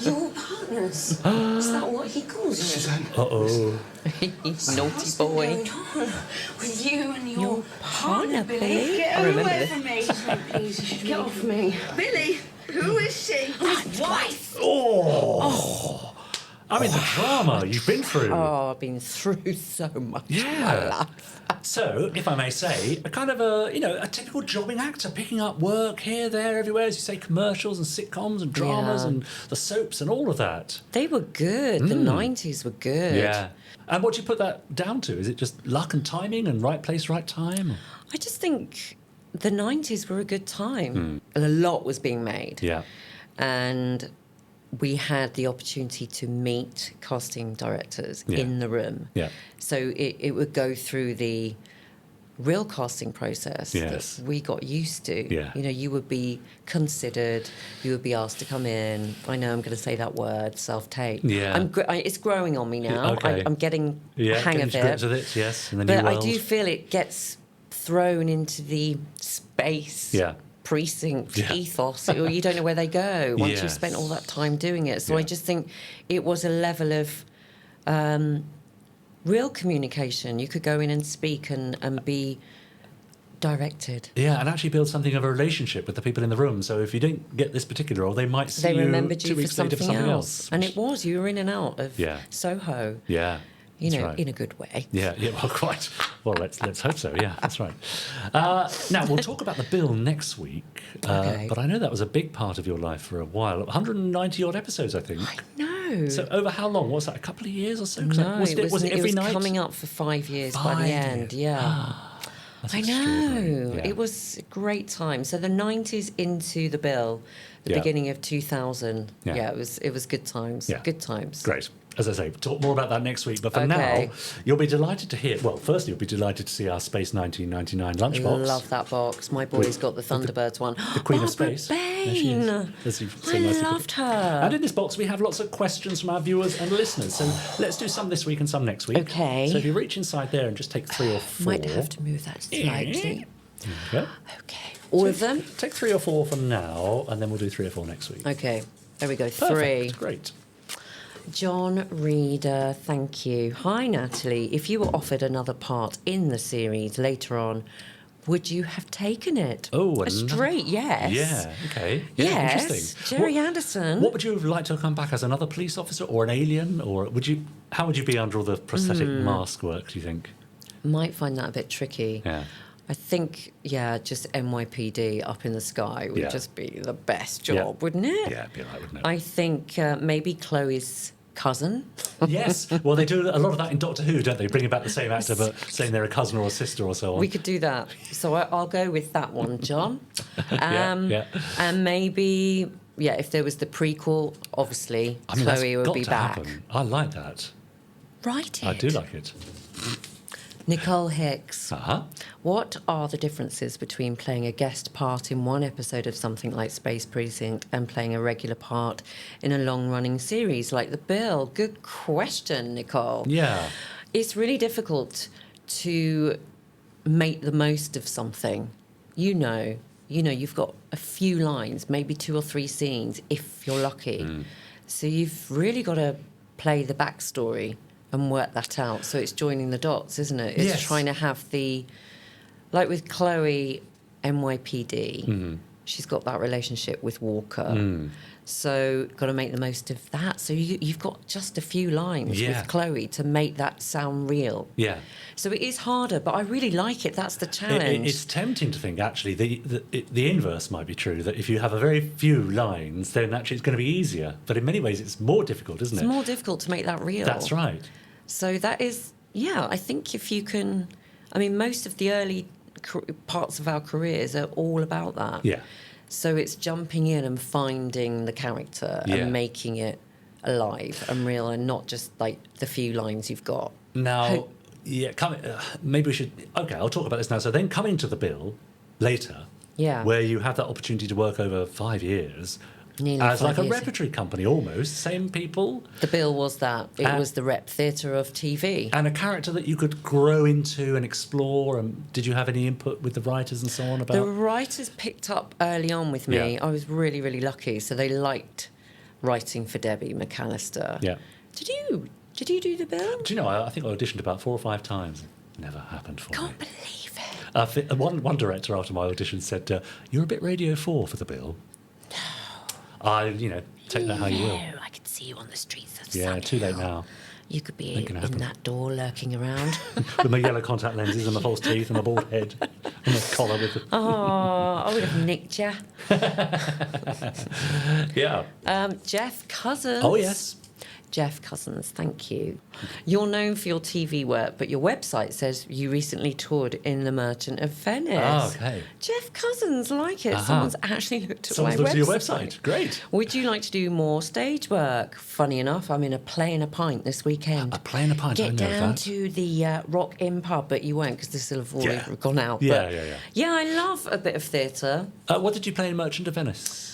Your partners? Is that what he calls you? Suzanne. Uh-oh. Naughty boy. What's going on with you and your partner, Billy. Get I her remember away this. from me. Please, you should Get leave. off me. Billy, who is she? His wife. Oh. I mean, the drama you've been through. Oh, I've been through so much in my Yeah. life. So, if I may say, a kind of a typical jobbing actor, picking up work here, there, everywhere, as you say, commercials and sitcoms and dramas Yeah. and the soaps and all of that. They were good. The 90s were good. Yeah. And what do you put that down to? Is it just luck and timing and right place, right time? I just think the 90s were a good time. A lot was being made. Yeah. And we had the opportunity to meet casting directors Yeah. in the room. Yeah. So it would go through the real casting process Yes. that we got used to. Yeah. You know, you would be considered, you would be asked to come in. I know I'm going to say that word, self-tape. Yeah. It's growing on me now. Okay. I'm getting Yeah, the hang getting of to grips it. with it, yes, in the But new I world. do feel it gets thrown into the Space Precinct ethos. You don't know where they go once you've spent all that time doing it. So I just think it was a level of real communication. You could go in and speak and be directed. Yeah, and actually build something of a relationship with the people in the room. So if you don't get this particular role, they might see they remembered you 2 for weeks later something for something else. And it was, you were in and out of Soho. Yeah. You know, right. in a good way. Yeah, well, quite. Well, let's hope so. Yeah, that's right. Now we'll talk about the bill next week. But I know that was a big part of your life for a while. 190 odd episodes, I think. I know. So over how long? What's that? A couple of years or so? No, was it every night? Coming up for 5 years by the end. Yeah. I know. Yeah. It was a great time. So the 90s into the bill, the beginning of 2000. Yeah, it was good times. Yeah. Good times. Great. As I say, talk more about that next week. But for now, you'll be delighted to hear... Well, firstly, you'll be delighted to see our Space 1999 lunchbox. Love that box. My boy's got the Thunderbirds one. The Queen of Barbara Space. Bain. I loved her. And in this box, we have lots of questions from our viewers and listeners. So let's do some this week and some next week. Okay. So if you reach inside there and just take 3 or 4... Might have to move that slightly. Okay. All of them? Take 3 or 4 for now, and then we'll do 3 or 4 next week. Okay. There we go. Perfect. 3. Great. John Reader, thank you. Hi, Natalie. If you were offered another part in the series later on, would you have taken it? Oh, a straight yes. Yeah, okay. Yeah, yes. Interesting. Gerry Anderson. What would you like to come back as, another police officer or an alien? Or how would you be under all the prosthetic mask work, do you think? Might find that a bit tricky. Yeah. I think, just NYPD up in the sky would just be the best job, wouldn't it? Yeah, it'd be right, wouldn't it? I think maybe Chloe's cousin. Yes. Well, they do a lot of that in Doctor Who, don't they? Bringing back the same actor, but saying they're a cousin or a sister or so on. We could do that. So I'll go with that one, John. Yeah. And maybe, if there was the prequel, obviously, Chloe would be back. Happen. I like that. Write it. I do like it. Nicole Hicks. Uh-huh. What are the differences between playing a guest part in one episode of something like Space Precinct and playing a regular part in a long-running series like The Bill? Good question, Nicole. Yeah. It's really difficult to make the most of something. You know, you've got a few lines, maybe 2 or 3 scenes, if you're lucky. So you've really got to play the backstory and work that out. So it's joining the dots, isn't it? It's trying to have like with Chloe, NYPD, she's got that relationship with Walker. So got to make the most of that. So you've got just a few lines with Chloe to make that sound real. Yeah. So it is harder, but I really like it. That's the challenge. It's tempting to think, actually, the inverse might be true, that if you have a very few lines, then actually it's going to be easier. But in many ways, it's more difficult, isn't it? It's more difficult to make that real. That's right. So that is, I think if you can... I mean, most of the early parts of our careers are all about that. Yeah. So it's jumping in and finding the character and making it alive and real and not just like the few lines you've got. Now, maybe we should... OK, I'll talk about this now. So then coming to The Bill later, where you have that opportunity to work over 5 years... Nearly as 5 like a years. repertory company, almost. Same people. The Bill was that. It was the rep theatre of TV. And a character that you could grow into and explore. And did you have any input with the writers and so on about? The writers picked up early on with me. Yeah. I was really, really lucky. So they liked writing for Debbie McAllister. Yeah. Did you do The Bill? Do you know, I think I auditioned about 4 or 5 times. Never happened for me. Can't believe it. One director after my audition said, "You're a bit Radio 4 for The Bill." Take that how you will. I could see you on the streets of Yeah, too late now. You could be in that door lurking around. With my yellow contact lenses and my false teeth and my bald head and my collar with the... Oh, I would have nicked you. Yeah. Jeff Cousins. Oh, yes. Jeff Cousins, thank you. You're known for your TV work, but your website says you recently toured in The Merchant of Venice. Oh, okay. Jeff Cousins, like it. Someone's actually looked at Someone's my looked website. at your website. Great. Would you like to do more stage work? Funny enough, I'm in a Play and a Pint this weekend. A Play and a Pint, I Get know down that. to the Rock Inn pub, but you won't because this will have already gone out. Yeah, but yeah, I love a bit of theatre. What did you play in Merchant of Venice?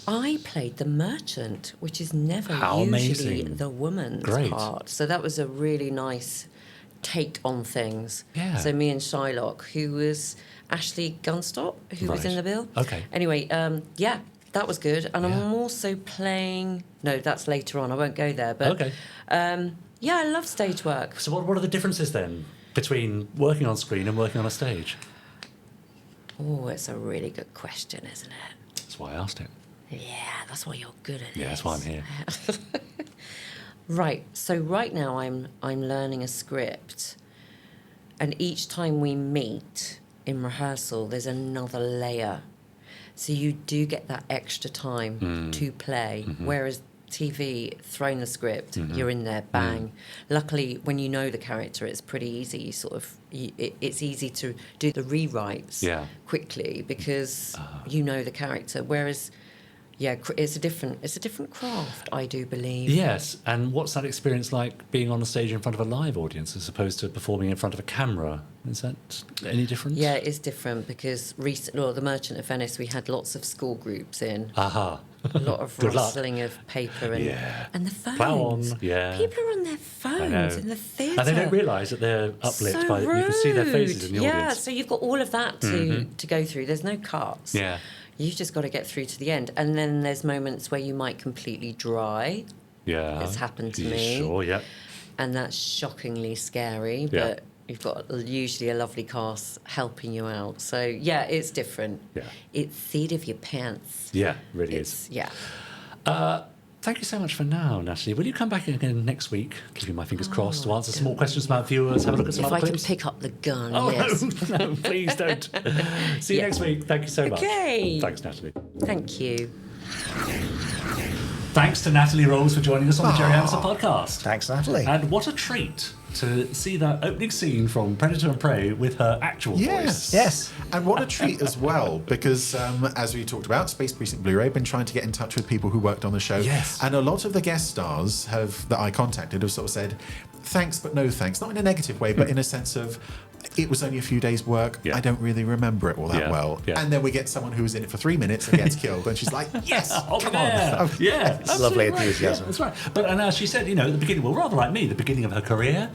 I played the merchant, which is never How usually amazing. the woman's Great. part. So that was a really nice take on things. Yeah. So me and Shylock, who was Ashley Gunstop, who was in the bill. Okay. Anyway, yeah, that was good. And I'm also playing... No, that's later on. I won't go there. But Okay. yeah, I love stage work. So what are the differences then between working on screen and working on a stage? Oh, it's a really good question, isn't it? That's why I asked it. Yeah, that's why you're good at it. Yeah, that's why I'm here. Right. So right now I'm learning a script, and each time we meet in rehearsal, there's another layer. So you do get that extra time to play, whereas TV, thrown the script, you're in there, bang. Luckily, when you know the character, it's pretty easy. You sort of, it's easy to do the rewrites quickly because you know the character. Whereas, yeah, it's a different craft, I do believe. Yes, and what's that experience like being on a stage in front of a live audience as opposed to performing in front of a camera? Is that any different? Yeah, it is different because recently, The Merchant of Venice, we had lots of school groups in. Aha. A lot of Good luck. rustling of paper and the phones. Plow on, yeah. People are on their phones in the theatre. And they don't realise that they're uplit by... You can see their faces in the audience. Yeah, so you've got all of that to go through. There's no cuts. Yeah. You've just got to get through to the end. And then there's moments where you might completely dry. Yeah. It's happened to me. Sure, yeah. And that's shockingly scary, but you've got usually a lovely cast helping you out. So, yeah, it's different. Yeah. It's seat of your pants. Yeah, really is. Yeah. Thank you so much for now, Natalie. Will you come back again next week, keeping my fingers crossed, to answer some more questions about viewers, have a look at some If other I clips? can pick up the gun, Oh, yes. no, please don't. See you next week. Thank you so much. Okay. Thanks, Natalie. Thank you. Thanks to Natalie Roles for joining us on the Gerry Anderson podcast. Thanks, Natalie. And what a treat to see that opening scene from Predator and Prey with her actual voice. Yes. And what a treat as well, because as we talked about, Space Precinct Bluray been trying to get in touch with people who worked on the show. Yes. And a lot of the guest stars that I contacted have sort of said, thanks, but no thanks. Not in a negative way, but in a sense of, it was only a few days' work. I don't really remember it all that well. Yeah. And then we get someone who was in it for 3 minutes and gets killed. And she's like, yes, come on. Yeah, It's lovely enthusiasm. Yeah, that's right. But and she said, at the beginning, well, rather like me, the beginning of her career.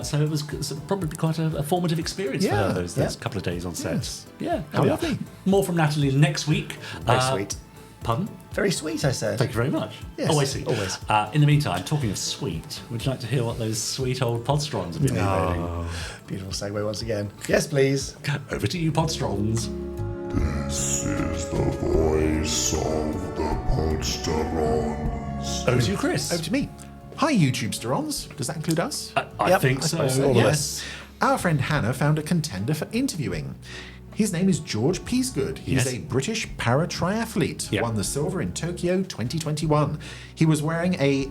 So it was probably quite a formative experience for her, those couple of days on set. Yes. Yeah, Lovely. More from Natalie next week. Very sweet. Pardon? Very sweet, I said. Thank you very much. Yes, Always sweet. always. In the meantime, talking of sweet, would you like to hear what those sweet old Podstrons have been emailing? Beautiful segue once again. Yes, please. Over to you, Podstrons. This is the voice of the Podsterons. Over to you, Chris. Over to me. Hi, YouTube Sterons. Does that include us? I think so. suppose all of yes. Our friend Hannah found a contender for interviewing. His name is George Peasgood. He's a British para-triathlete. Won the silver in Tokyo 2021. He was wearing a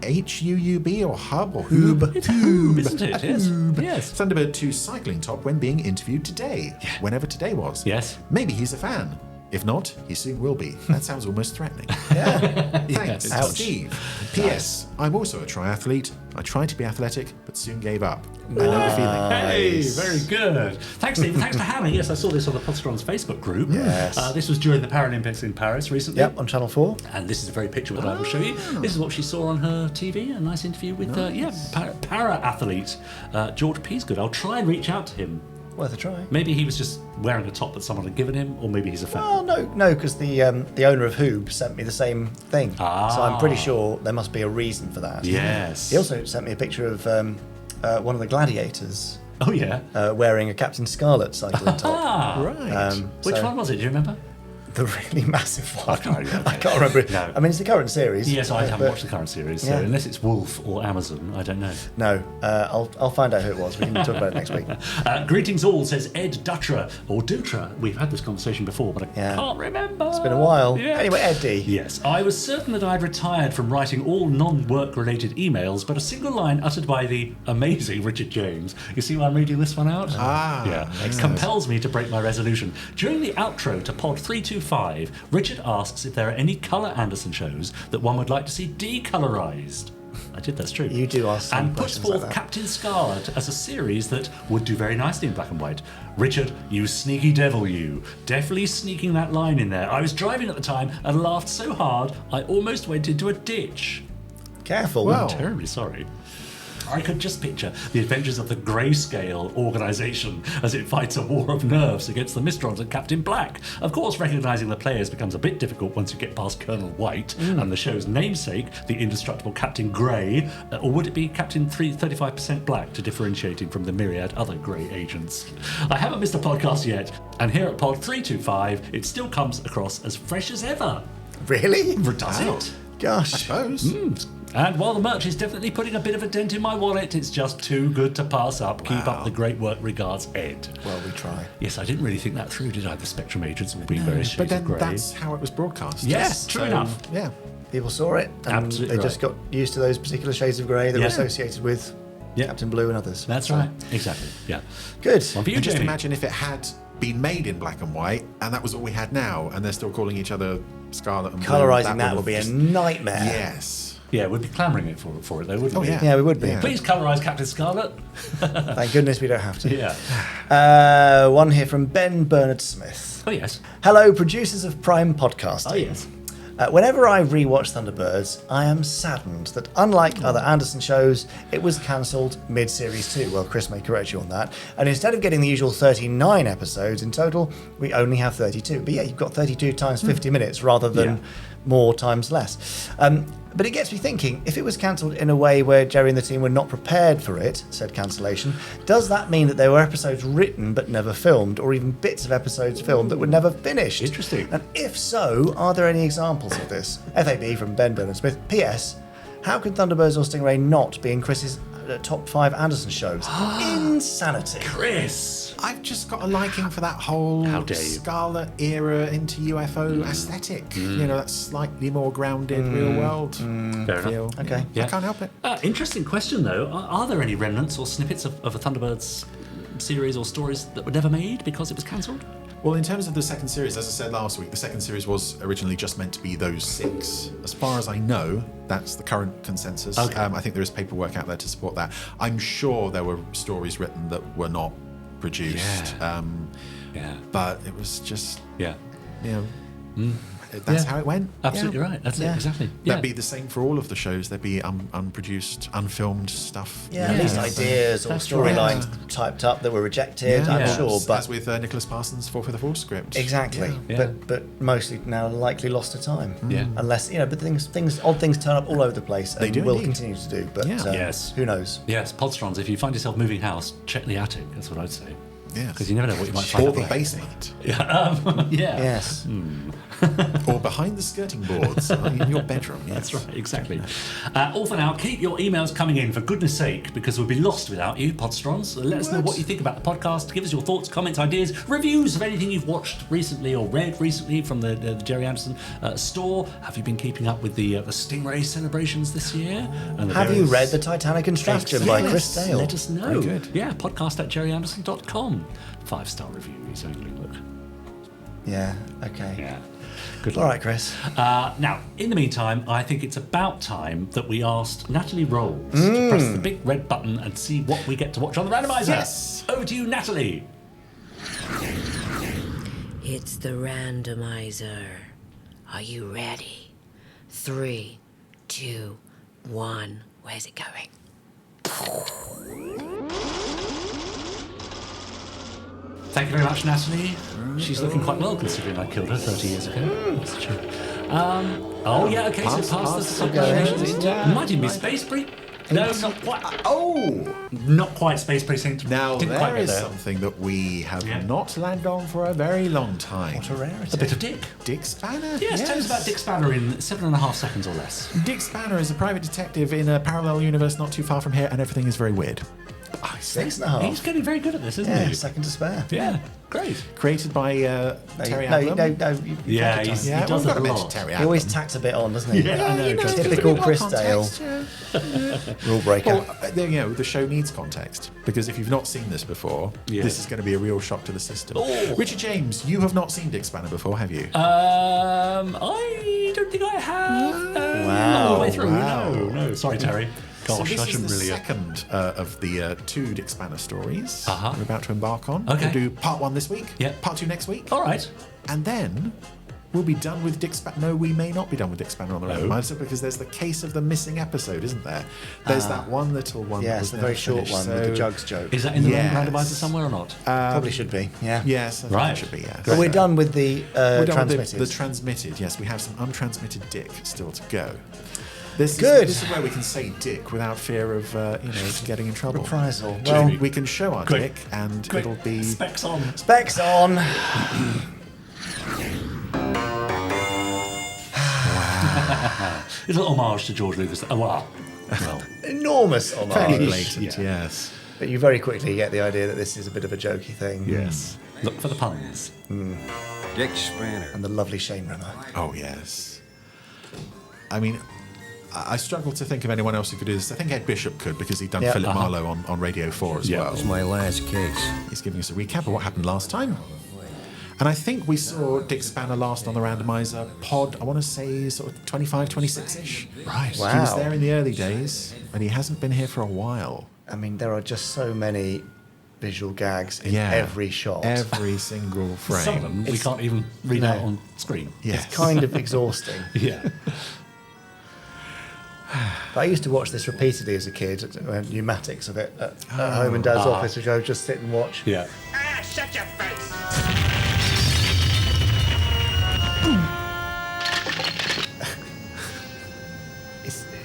HUUB or hub or hoob? It's a hoob, isn't it? Yes. Yes. Thunderbird 2 cycling top when being interviewed today. Whenever today was. Yes. Maybe he's a fan. If not, he soon will be. That sounds almost threatening. Thanks, Ouch. Steve. P.S. I'm also a triathlete. I tried to be athletic, but soon gave up. I know the feeling. Hey, very good. Thanks, Steve. Thanks to Hannah. Yes, I saw this on the Podstrons Facebook group. Yes. This was during the Paralympics in Paris recently. Yep, on Channel 4. And this is a very picture that I will show you. This is what she saw on her TV. A nice interview with para-athlete George Peasgood. I'll try and reach out to him. Worth a try. Maybe he was just wearing a top that someone had given him, or maybe he's a fan. Oh, no, because the owner of Hoob sent me the same thing. So I'm pretty sure there must be a reason for that. Yes. He also sent me a picture of one of the gladiators. Oh, yeah. Wearing a Captain Scarlet cycling top. Right. Which one was it? Do you remember? The really massive one. I can't remember it. No. I mean, it's the current series. Yes, I haven't watched the current series, so unless it's Wolf or Amazon, I don't know. No, I'll find out who it was. We can talk about it next week. Greetings all, says Ed Dutra, or Dutra. We've had this conversation before, but I can't remember. It's been a while. Yeah. Anyway, Ed D. Yes, I was certain that I'd retired from writing all non-work related emails, but a single line uttered by the amazing Richard James. You see why I'm reading this one out? It compels me to break my resolution. During the outro to Pod 325, Richard asks if there are any colour Anderson shows that one would like to see decolorised. I did, that's true. You do ask some and puts questions forth like that. Captain Scarlet as a series that would do very nicely in black and white. Richard, you sneaky devil, you. Definitely sneaking that line in there. I was driving at the time and laughed so hard I almost went into a ditch. Careful. Well, I'm terribly sorry. I could just picture the adventures of the Grayscale organisation as it fights a war of nerves against the Mysterons and Captain Black. Of course, recognising the players becomes a bit difficult once you get past Colonel White and the show's namesake, the indestructible Captain Grey, or would it be Captain 35% Black to differentiate him from the myriad other Grey agents? I haven't missed a podcast yet, and here at Pod 325, it still comes across as fresh as ever. Really? Does it? Gosh. I suppose. And while the merch is definitely putting a bit of a dent in my wallet, it's just too good to pass up. Keep up the great work. Regards, Ed. Well, we try. Yes, I didn't really think that through, did I? The Spectrum agents will be various shades But then of grey. that's how it was broadcast. Yes, true enough. Yeah. People saw it, and Absolutely they just got used to those particular shades of grey that were Yeah. associated with Captain Blue and others. That's right. Exactly. Yeah. Good. One for you, And just Jamie. imagine if it had been made in black and white, and that was all we had now, and they're still calling each other Scarlet and Blue. Colourising that would would be a just- nightmare. Yes. Yeah, we'd be clamouring it for it, though, wouldn't we? Yeah, we would be. Please colorise Captain Scarlet. Thank goodness we don't have to. Yeah. One here from Ben Bernard Smith. Oh, yes. Hello, producers of Prime Podcasting. Oh, yes. Whenever I rewatch Thunderbirds, I am saddened that, unlike other Anderson shows, it was cancelled mid-series 2. Well, Chris may correct you on that. And instead of getting the usual 39 episodes in total, we only have 32. But yeah, you've got 32 times 50 minutes rather than more times less. But it gets me thinking, if it was cancelled in a way where Gerry and the team were not prepared for it, said cancellation, does that mean that there were episodes written but never filmed, or even bits of episodes filmed that were never finished? Interesting. And if so, are there any examples of this? FAB from Ben Bernard Smith. P.S. How could Thunderbirds or Stingray not be in Chris's top 5 Anderson shows? Insanity. Chris! I've just got a liking for that whole How dare you. Scarlet era into UFO aesthetic. You know, that's slightly more grounded, real world. Fair feel. enough. Okay. Yeah. I can't help it. Interesting question, though. Are there any remnants or snippets of a Thunderbirds series or stories that were never made because it was cancelled? Well, in terms of the second series, as I said last week, the second series was originally just meant to be those 6. As far as I know, that's the current consensus. Okay. I think there is paperwork out there to support that. I'm sure there were stories written that were not produced. Yeah. But it was just, Yeah. you know, that's how it went. Absolutely right. That's it. Exactly. Yeah. That'd be the same for all of the shows. There'd be unproduced, unfilmed stuff. Yeah, at least ideas or That's storylines right. typed up that were rejected, Yeah, I'm sure. But as with Nicholas Parsons' 4 for the Fall script. exactly. Yeah. But mostly now likely lost to time. Yeah. Unless, you know, but odd things turn up all over the place and They do will indeed. continue to do. But Yeah. Yes. who knows? Yes, Podstrons, if you find yourself moving house, check the attic. That's what I'd say. Yes. Because you never know what you might find Or up the there. basement. Yeah. Yeah. Yes. Or behind the skirting boards in your bedroom. Yes. That's right, exactly. All for now, keep your emails coming in, for goodness sake, because we'll be lost without you, Podstrons. Let us know what you think about the podcast. Give us your thoughts, comments, ideas, reviews of anything you've watched recently or read recently from the Gerry Anderson store. Have you been keeping up with the Stingray celebrations this year? And the Have you various- read The Titanic and Stratagem by Chris Dale? Let us know. Very good. Yeah, podcast@gerryanderson.com. 5-star reviews only, look. Yeah, okay. Yeah. Good All luck. right, Chris. Now, in the meantime, I think it's about time that we asked Natalie Roles to press the big red button and see what we get to watch on the Randomiser. Yes. Over to you, Natalie. It's the Randomiser. Are you ready? 3, 2, 1. Where's it going? Thank you very much, Natalie. She's looking quite well considering I killed her 30 years ago. That's true. Oh, yeah, okay, so past the calculations. Might even be Space Precinct. No, not quite. Not quite Space Precinct. Now, Didn't quite there get is there. something that we have not landed on for a very long time. What a rarity. A bit of Dick. Dick Spanner? Yes, tell us about Dick Spanner in 7.5 seconds or less. Dick Spanner is a private detective in a parallel universe not too far from here, and everything is very weird. 6.5. He's getting very good at this, isn't Yeah, he? second to spare. Yeah, great. Created by Terry No, Adlam. you Yeah, forget he Yeah, does we've it got a to mention lot. Terry He always Adlam. tacks a bit on, doesn't he? Yeah, I know. Just Typical Typical more Chris context, Dale. yeah. Rule breaker. Well, the show needs context, because if you've not seen this before, Yeah. this is going to be a real shock to the system. Oh. Richard James, you have not seen Dick Spanner before, have you? I don't think I have. Wow. All the way through. Wow. No. Sorry, Terry. So Gosh, this I is shouldn't the really. second of the 2 Dick Spanner stories we're about to embark on. Okay. We'll do part 1 this week, Yeah. part 2 next week, All right. and then we'll be done with Dick Spanner. No, we may not be done with Dick Spanner on the Randomiser because there's the case of the missing episode, isn't there? There's that one little one. Yeah, that was it's a very short finished, one with the Jugs joke. Is that in the Randomiser somewhere or not? Probably should be, yeah. Yes, I think it should be, yes. But we're done with the We're done transmitted. with the transmitted, yes. We have some untransmitted Dick still to go. This is where we can say Dick without fear of getting in trouble. Reprisal. Well, we can show our Dick, and it'll be Specs on. Specs on. It's an homage to George Lucas. Oh, wow. Well, enormous homage. Fairly blatant, yes. But you very quickly get the idea that this is a bit of a jokey thing. Yes. Look for the puns. Dick Spanner. And the lovely Shane Rimmer. Oh, yes. I mean, I struggle to think of anyone else who could do this. I think Ed Bishop could because he'd done Philip Marlowe on Radio 4 as well. That was my last case. He's giving us a recap of what happened last time. And I think we saw Dick Spanner last on the Randomiser pod, I want to say sort of 25, 26-ish. Right. Wow. He was there in the early days, and he hasn't been here for a while. I mean, there are just so many visual gags in every shot. Every single frame. Some of them we can't even read out on screen. Yes. It's kind of exhausting. Yeah. But I used to watch this repeatedly as a kid, pneumatics of it at home in Dad's office, which I would just sit and watch. Yeah. Shut your face!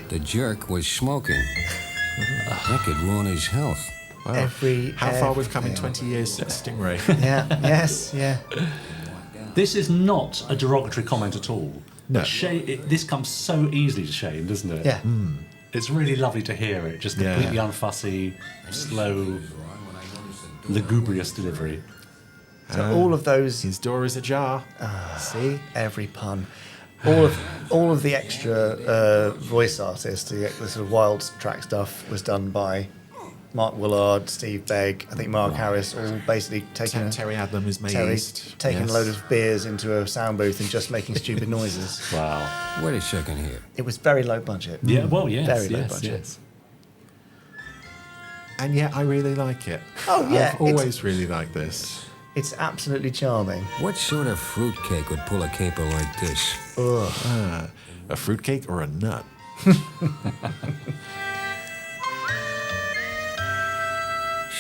The jerk was smoking. That could ruin his health. Wow. How far we've come in 20 years since Stingray. Yeah, yes, yeah. This is not a derogatory comment at all. No. This comes so easily to Shane, doesn't it? Yeah. It's really lovely to hear it. Just completely unfussy, slow, lugubrious delivery. So all of those... His door is ajar. See? Every pun. All of the extra voice artists, the sort of wild track stuff was done by Mark Willard, Steve Begg, I think Mark Harris, all basically taking... Terry Adlam is amazed. Taking a load of beers into a sound booth and just making stupid noises. Wow. Wait a second here. It was very low budget. Yeah, well, yes. Very low budget. Yes. And yet I really like it. Oh, yeah. I've always really liked this. It's absolutely charming. What sort of fruitcake would pull a caper like this? Ugh. A fruitcake or a nut?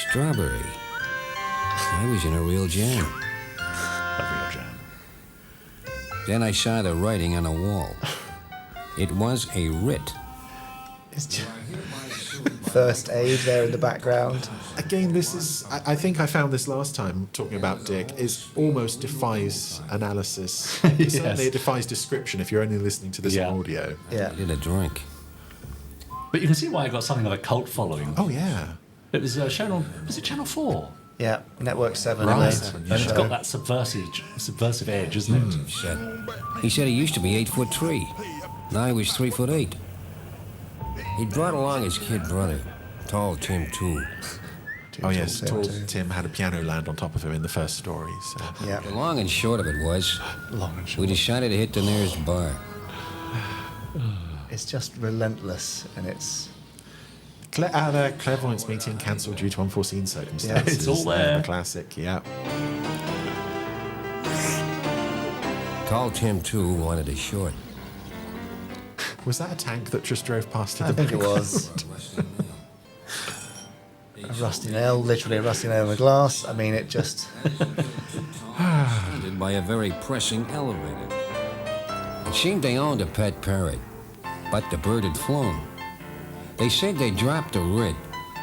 Strawberry. I was in a real jam. A real jam. Then I saw the writing on a wall. It was a writ. It's just first aid there in the background. Again, this is... I think I found this last time, talking about Dick, is almost defies analysis. Yes. Certainly it defies description if you're only listening to this on audio. Yeah. I did a drink. But you can see why it got something of a cult following. Oh, yeah. It was shown on... Was it Channel 4? Yeah, Network 7. Right. And it's got that subversive edge, isn't it? He said he used to be 8'3". Now he was 3'8". He brought along his kid brother, Tall Tim too. Oh, yes. Tall Tim had a piano land on top of him in the first story. So. Yeah. The long and short of it was, Long and short. we decided to hit the nearest bar. It's just relentless, and it's... The clairvoyance meeting cancelled due to unforeseen circumstances. It's all there. The classic, yeah. Tall Tim too wanted a short. Was that a tank that just drove past? I think it was. A rusty nail, literally a rusty nail in the glass. I mean, it just... Funded by a very pressing elevator. It seemed they owned a pet parrot, but the bird had flown. They said they dropped a writ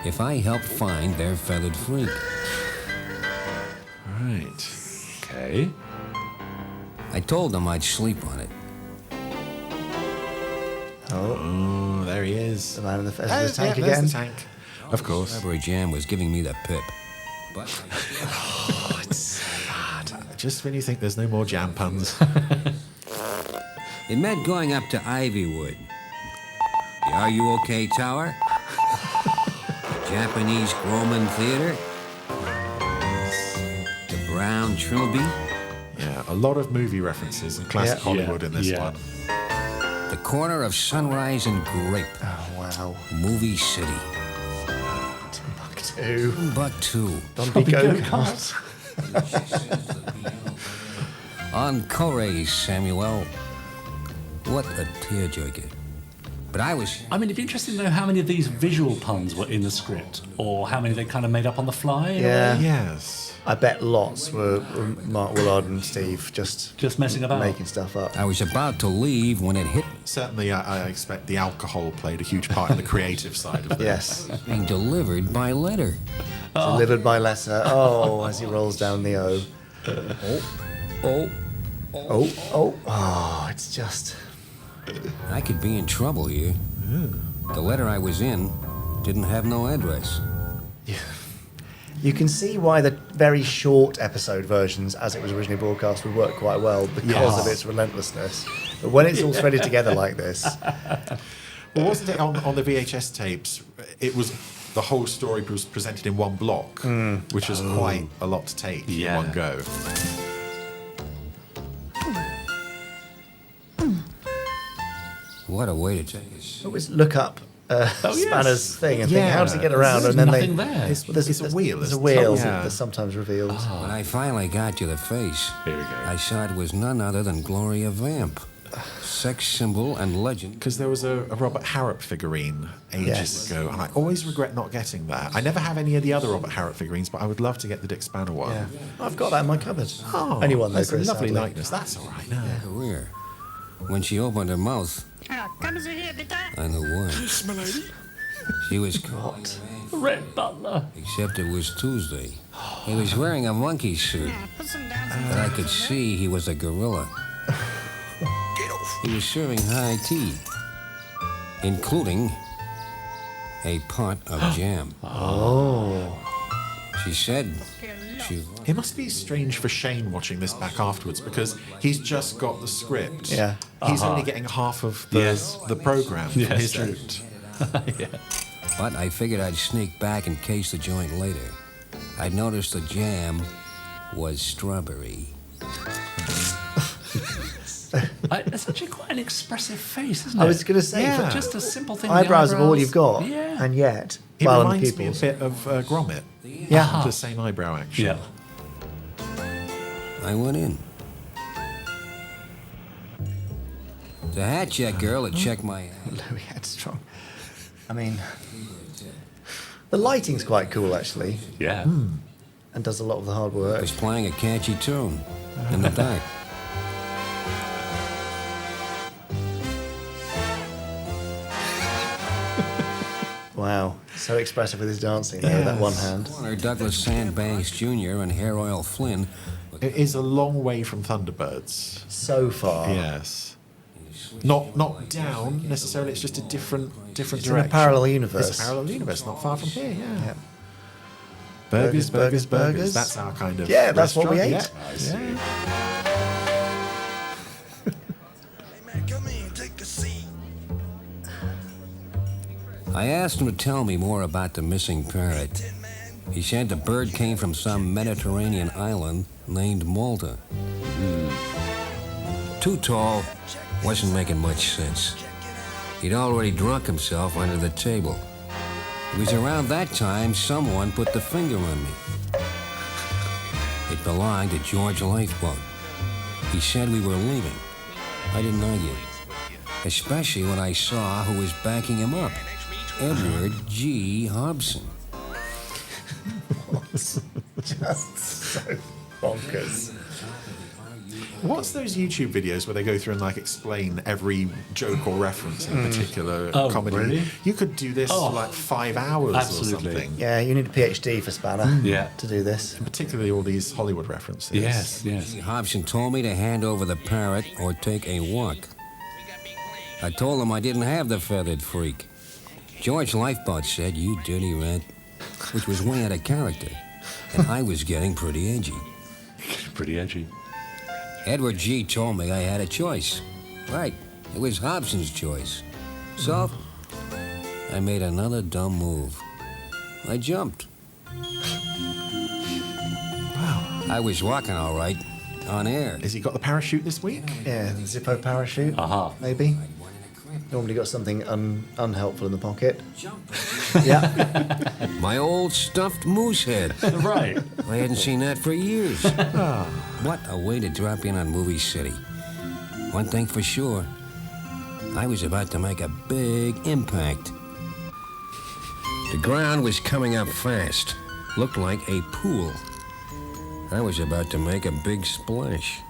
if I helped find their feathered freak. Right. Okay. I told them I'd sleep on it. Oh, there he is. The man in the tank there's again. the tank. Of course. Strawberry jam was giving me the pip. But Oh, it's so bad. Just when you think there's no more jam puns. it meant going up to Ivywood. The Are You OK Tower? Japanese Roman Theater? The Brown Trilby? Yeah, a lot of movie references and classic Hollywood in this one. The corner of Sunrise and Grape. Oh, wow. Movie City. Timbuktu. Timbuktu. Donkey go-kart. Encore, Samuel. What a tearjerker. But I mean, it'd be interesting to know how many of these visual puns were in the script, or how many they kind of made up on the fly. Yeah. Yes. I bet lots were Mark Willard and Steve just messing about, making stuff up. I was about to leave when it hit. Certainly, I expect the alcohol played a huge part in the creative side of this. Yes. Being delivered by letter. Delivered by letter. Oh, as he rolls down the O. Oh, it's just... I could be in trouble here. The letter I was in didn't have no address. Yeah. You can see why the very short episode versions, as it was originally broadcast, would work quite well because of its relentlessness. But when it's all threaded together like this... Well, wasn't it on the VHS tapes, it was... The whole story was presented in one block, which was quite a lot to take in one go. What a way to take it. Always look up Spanner's thing and think, how does he get around? There's and then nothing there. There's a wheel. There's a wheel that's sometimes revealed. When I finally got to the face, Here we go. I saw it was none other than Gloria Vamp. Sex symbol and legend. Because there was a Robert Harrop figurine ages ago, and I always regret not getting that. I never have any of the other Robert Harrop figurines, but I would love to get the Dick Spanner one. Yeah. I've got that in my cupboard. Oh, only one though, that's Chris. a lovely sadly. likeness. That's all right. No. Career. When she opened her mouth, I knew why. She was caught. Red Butler. Except it was Tuesday. He was wearing a monkey suit, but I could see he was a gorilla. He was serving high tea, including a pot of jam. Oh. She said It must be strange for Shane watching this back afterwards because he's just got the script. Yeah. He's only getting half of the program from his shoot. But I figured I'd sneak back and case the joint later. I'd noticed the jam was strawberry. It's actually quite an expressive face, isn't it? I was going to say, for just a simple thing. Eyebrows are all you've got, Yeah. and yet, It well, reminds and me a pupils. bit of Gromit. Yeah. The same eyebrow action. Yeah. I went in. The hat check girl had checked my... Louis Headstrong. I mean, the lighting's quite cool, actually. Yeah. And does a lot of the hard work. was playing a catchy tune in the dark. Wow. So expressive with his dancing there, with that one hand. Warner Douglas Sandbanks Jr. and Hair Oil Flynn. It is a long way from Thunderbirds. So far. Yes. Not down necessarily, it's just a different direction. in a parallel universe. It's a parallel universe, not far from here, yeah. Yeah. Burgers. Burgers. That's our kind of Yeah, that's what we restaurant. ate. Yeah. I asked him to tell me more about the missing parrot. He said the bird came from some Mediterranean island named Malta. Too tall, wasn't making much sense. He'd already drunk himself under the table. It was around that time someone put the finger on me. It belonged to George Lifeboat. He said we were leaving. I didn't argue, especially when I saw who was backing him up. Edward G. Hobson. Just so bonkers. What's those YouTube videos where they go through and like explain every joke or reference in a particular comedy? Really? You could do this for like 5 hours Absolutely. or something. Yeah, you need a PhD for Spanner to do this. And particularly all these Hollywood references. Yes. Hobson told me to hand over the parrot or take a walk. I told him I didn't have the feathered freak. George Lifeboat said, "You dirty rat," which was way out of character, and I was getting pretty edgy. Pretty edgy. Edward G. told me I had a choice. Right, it was Hobson's choice. So, I made another dumb move. I jumped. Wow. I was walking all right, on air. Has he got the parachute this week? Yeah, the Zippo parachute, maybe. Normally got something unhelpful in the pocket. Yeah. My old stuffed moose head. Right. I hadn't seen that for years. What a way to drop in on Movie City. One thing for sure, I was about to make a big impact. The ground was coming up fast. Looked like a pool. I was about to make a big splash.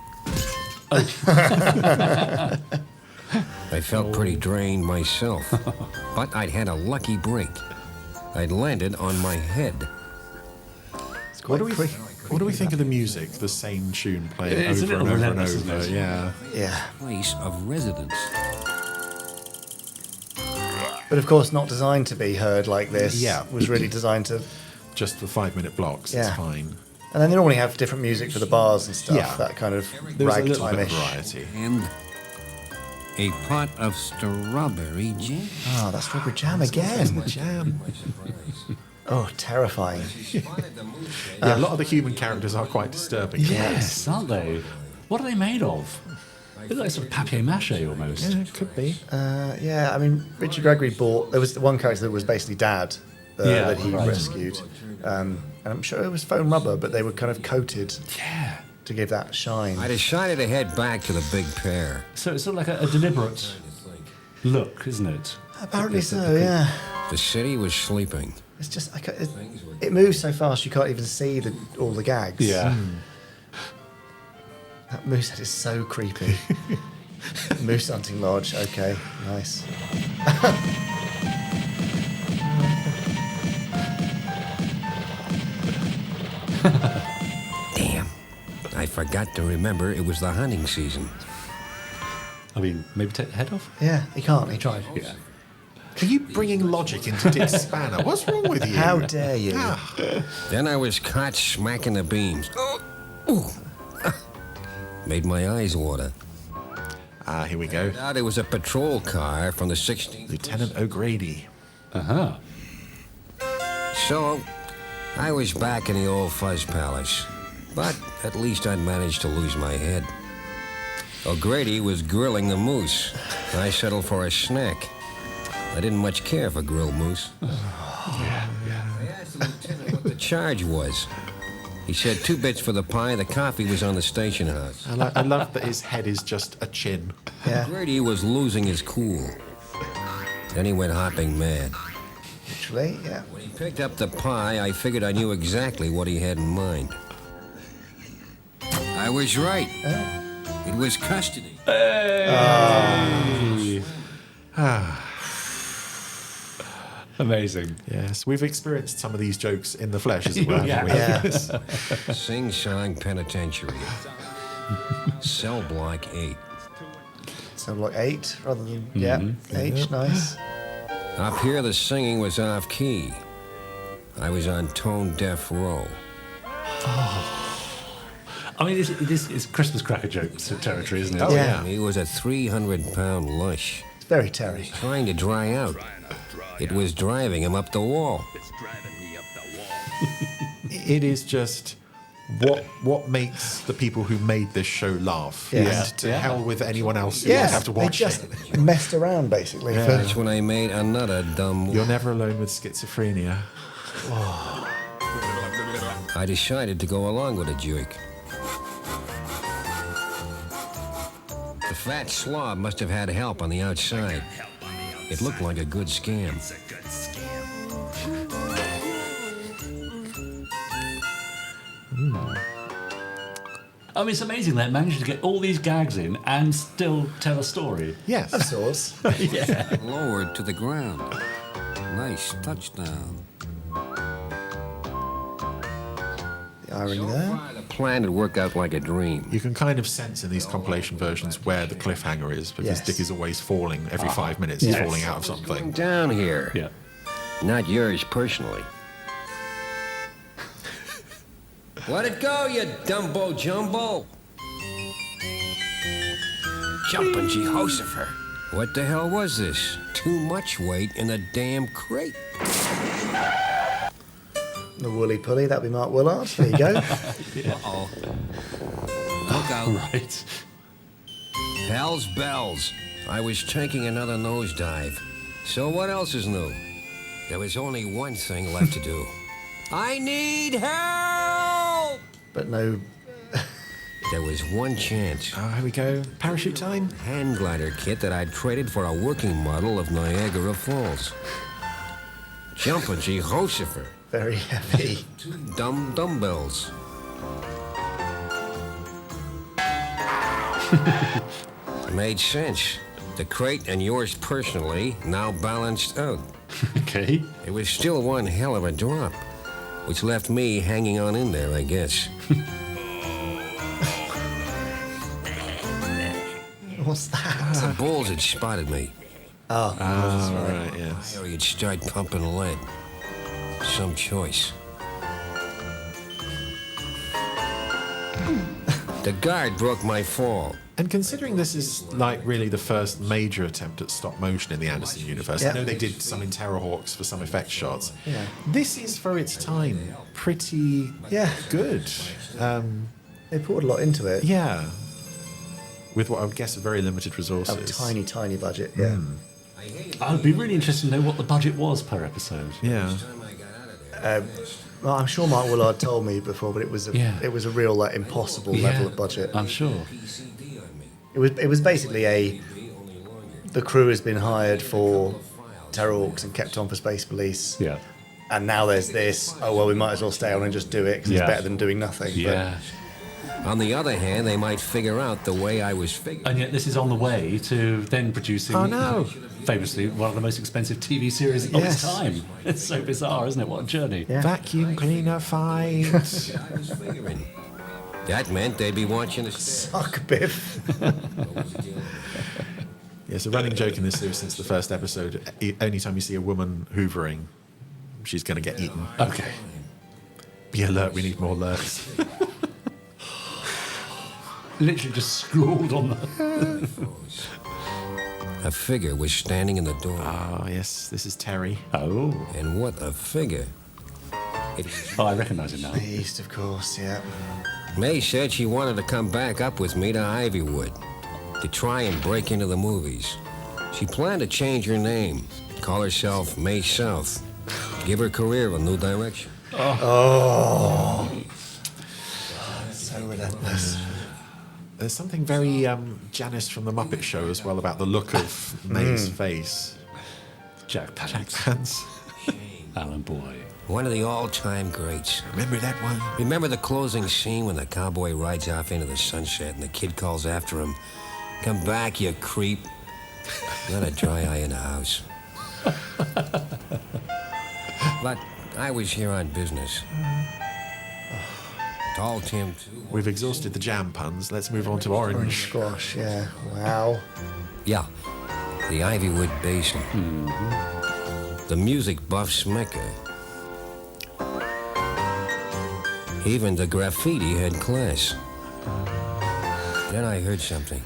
I felt pretty drained myself, but I'd had a lucky break. I'd landed on my head. What do we think of the music? The same tune playing It's a over little and over and relentless, over. isn't it? Yeah. Yeah. Place of residence. But of course, not designed to be heard like this. Yeah. Was really designed to. Just for 5-minute blocks, Yeah. it's fine. And then they normally have different music for the bars and stuff. Yeah. That kind of There's a little bit of ragtime-ish. variety. And a pot of strawberry jam. Oh, that's strawberry jam again. Jam. Oh, terrifying. Yeah, a lot of the human characters are quite disturbing. Yes, aren't they? What are they made of? They're like sort of papier-mâché almost. Yeah, it could be. Yeah, I mean, Richard Gregory bought. There was the one character that was basically Dad Yeah, that he right. rescued. And I'm sure it was foam rubber, but they were kind of coated Yeah. to give that shine. I decided to head back to the big pair. So it's sort of like a deliberate look, isn't it? Apparently so, yeah. The city was sleeping. It's just it moves so fast you can't even see all the gags. Yeah. That moose head is so creepy. Moose hunting lodge. Okay, nice. Damn. I forgot to remember it was the hunting season. I mean, maybe take the head off? Yeah, he can't. He tried. Yeah. Are you bringing logic into Dick Spanner? What's wrong with you? How dare you? Then I was caught smacking the beams. Ooh. Made my eyes water. Here we go. Now there was a patrol car from the 16th. Lieutenant O'Grady. Uh-huh. So, I was back in the old Fuzz Palace. But at least I'd managed to lose my head. O'Grady was grilling the moose. I settled for a snack. I didn't much care for grilled moose. I asked the lieutenant what the charge was. He said 2 bits for the pie. The coffee was on the station house. I love that his head is just a chin. Yeah. O'Grady was losing his cool. Then he went hopping mad. Literally, yeah. When he picked up the pie, I figured I knew exactly what he had in mind. I was right. It was custody. Amazing. Yes, we've experienced some of these jokes in the flesh as well. Yeah. haven't we? Sing Song Penitentiary. Cell Block 8. So like 8 rather than H. Nice. Up here, the singing was off key. I was on tone deaf row. I mean, this is Christmas cracker jokes territory, isn't it? Oh, yeah. He was a 300-pound lush. It's very Terry. Trying to dry out. It was driving him up the wall. It is just what makes the people who made this show laugh. Yeah. And to hell with anyone else who Yeah, would have to they watch just it. messed around basically. Yeah. That's when I made another dumb You're never alone with schizophrenia. I decided to go along with a jerk. The fat slob must have had help on the outside. It looked like a good scam. I mean, it's amazing they managed to get all these gags in and still tell a story. Yes. Of course. Yeah. Lowered to the ground. Nice touchdown. The irony there. The plan had worked out like a dream. You can kind of sense in these compilation versions where the cliffhanger is because Yes. Dick is always falling every 5 minutes. He's Yes. falling out of Going something. down here. Yeah. Not yours personally. Let it go, you Dumbo Jumbo. Jumping Jehoshaphat. What the hell was this? Too much weight in a damn crate. The woolly pulley, that'd be Mark Willard. There you go. Uh-oh. Look out. Right. Hell's bells. I was taking another nosedive. So what else is new? There was only one thing left to do. I need help! But no... There was one chance. Oh, here we go. Parachute time. Hand glider kit that I'd traded for a working model of Niagara Falls. Jumpin' Jehoshaphat. Very heavy. Dumbbells. Made sense. The crate and yours personally now balanced out. Okay. It was still one hell of a drop, which left me hanging on in there, I guess. What's that? The bulls had spotted me. Oh, right, yes. You'd start pumping lead. Some choice. The guard broke my fall. And considering this is like really the first major attempt at stop motion in the Anderson universe, I know they did some in Terrorhawks for some effect shots. Yeah. This is for its time pretty good. They poured a lot into it. Yeah. With what I would guess are very limited resources. A tiny, tiny budget, yeah. I'd be really interested to know what the budget was per episode. Yeah. Well, I'm sure Mark Willard told me before, but it was a real impossible level of budget. I'm sure. It was basically the crew has been hired for Terrorhawks and kept on for Space Police. Yeah. And now there's this. Oh well, we might as well stay on and just do it because it's better than doing nothing. Yeah. On the other hand, they might figure out the way I was figuring. And yet this is on the way to then producing, famously, one of the most expensive TV series of its time. It's so bizarre, isn't it? What a journey. Yeah. Vacuum cleaner fight. That meant they'd be watching the... Suck Biff. Yes, a running joke in this series since the first episode. Only time you see a woman hoovering, she's going to get eaten. Okay. Be alert, we need more alerts. Literally just scrawled on the... A figure was standing in the door. Ah, yes, this is Terry. Oh. And what a figure. I recognise him now. The East, of course, yeah. May said she wanted to come back up with me to Ivywood to try and break into the movies. She planned to change her name, call herself May South, give her career a new direction. Oh. So relentless. There's something very Janice from the Muppet Show as well about the look of May's face. Jack Palance. Jack Palance. Alan Boy. One of the all-time greats. Remember that one? Remember the closing scene when the cowboy rides off into the sunset and the kid calls after him, "Come back, you creep." Not a dry eye in the house. But I was here on business. Tall Tim, too. We've exhausted the jam puns. Let's move on to orange. Squash, yeah. Wow. Yeah, the Ivywood Basin. The music buff's mecca. Even the graffiti had class. Then I heard something.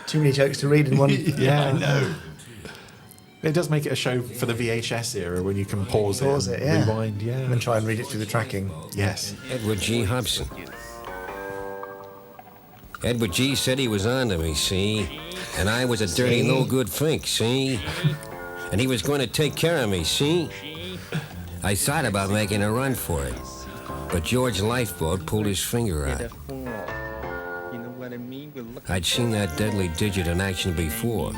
Too many jokes to read in one. Yeah, I know. It does make it a show for the VHS era when you can pause it, rewind, and then try and read it through the tracking. Yes. Edward G. Hobson. Edward G. said he was on to me, see? And I was a dirty, no-good fink, see? And he was going to take care of me, see? I thought about making a run for it, but George Lifeboat pulled his finger out. I'd seen that deadly digit in action before.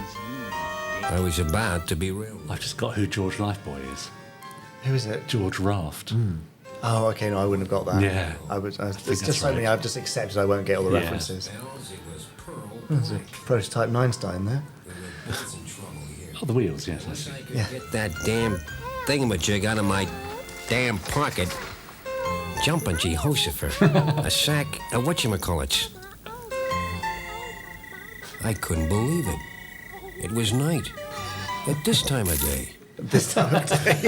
I was about to be real. I've just got who George Lifeboy is. Who is it? George Raft. Oh, okay, no, I wouldn't have got that. Yeah. There's just so many I've just accepted I won't get all the references. There's a prototype Einstein there. Oh, the wheels, yes, I see. Yeah. Get that damn thingamajig out of my damn pocket. Jumpin' Jehoshaphat. A sack of whatchamacallits. I couldn't believe it. It was night. At this time of day. This time of day.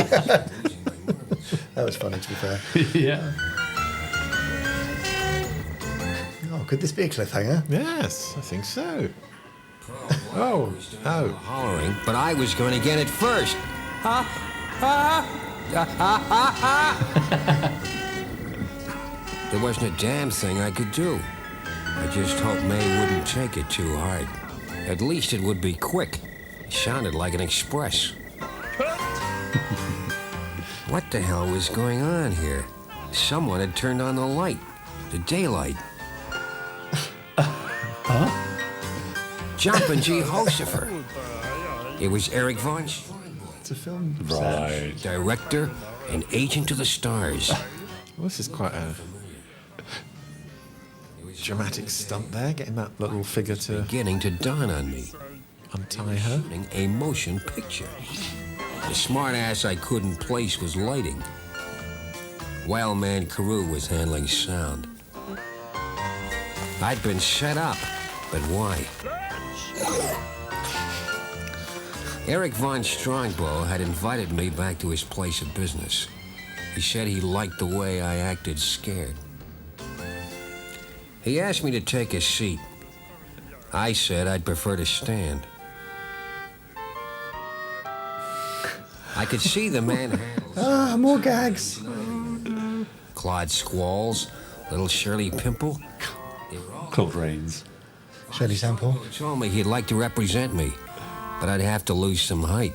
That was funny, to be fair. Yeah. Oh, could this be a cliffhanger? Yes, I think so. Oh. Hollering, but I was going to get it first. There wasn't a damn thing I could do. I just hoped May wouldn't take it too hard. At least it would be quick. It sounded like an express. What the hell was going on here? Someone had turned on the light. The daylight. Jumpin' G. Hosifer. It was Eric Von Stromberg. It's a film. Right. Director and agent of the stars. Well, this is quite a dramatic stunt there, getting that little figure to Beginning to dawn on me. untie her. A motion picture. The smart ass I couldn't place was lighting. Wildman Carew was handling sound. I'd been set up, but why? Eric Von Strongbow had invited me back to his place of business. He said he liked the way I acted scared. He asked me to take a seat. I said I'd prefer to stand. I could see the manhandles. More gags. Claude Squalls, little Shirley Pimple. Claude Rains. Shirley Temple. Told me he'd like to represent me, but I'd have to lose some height.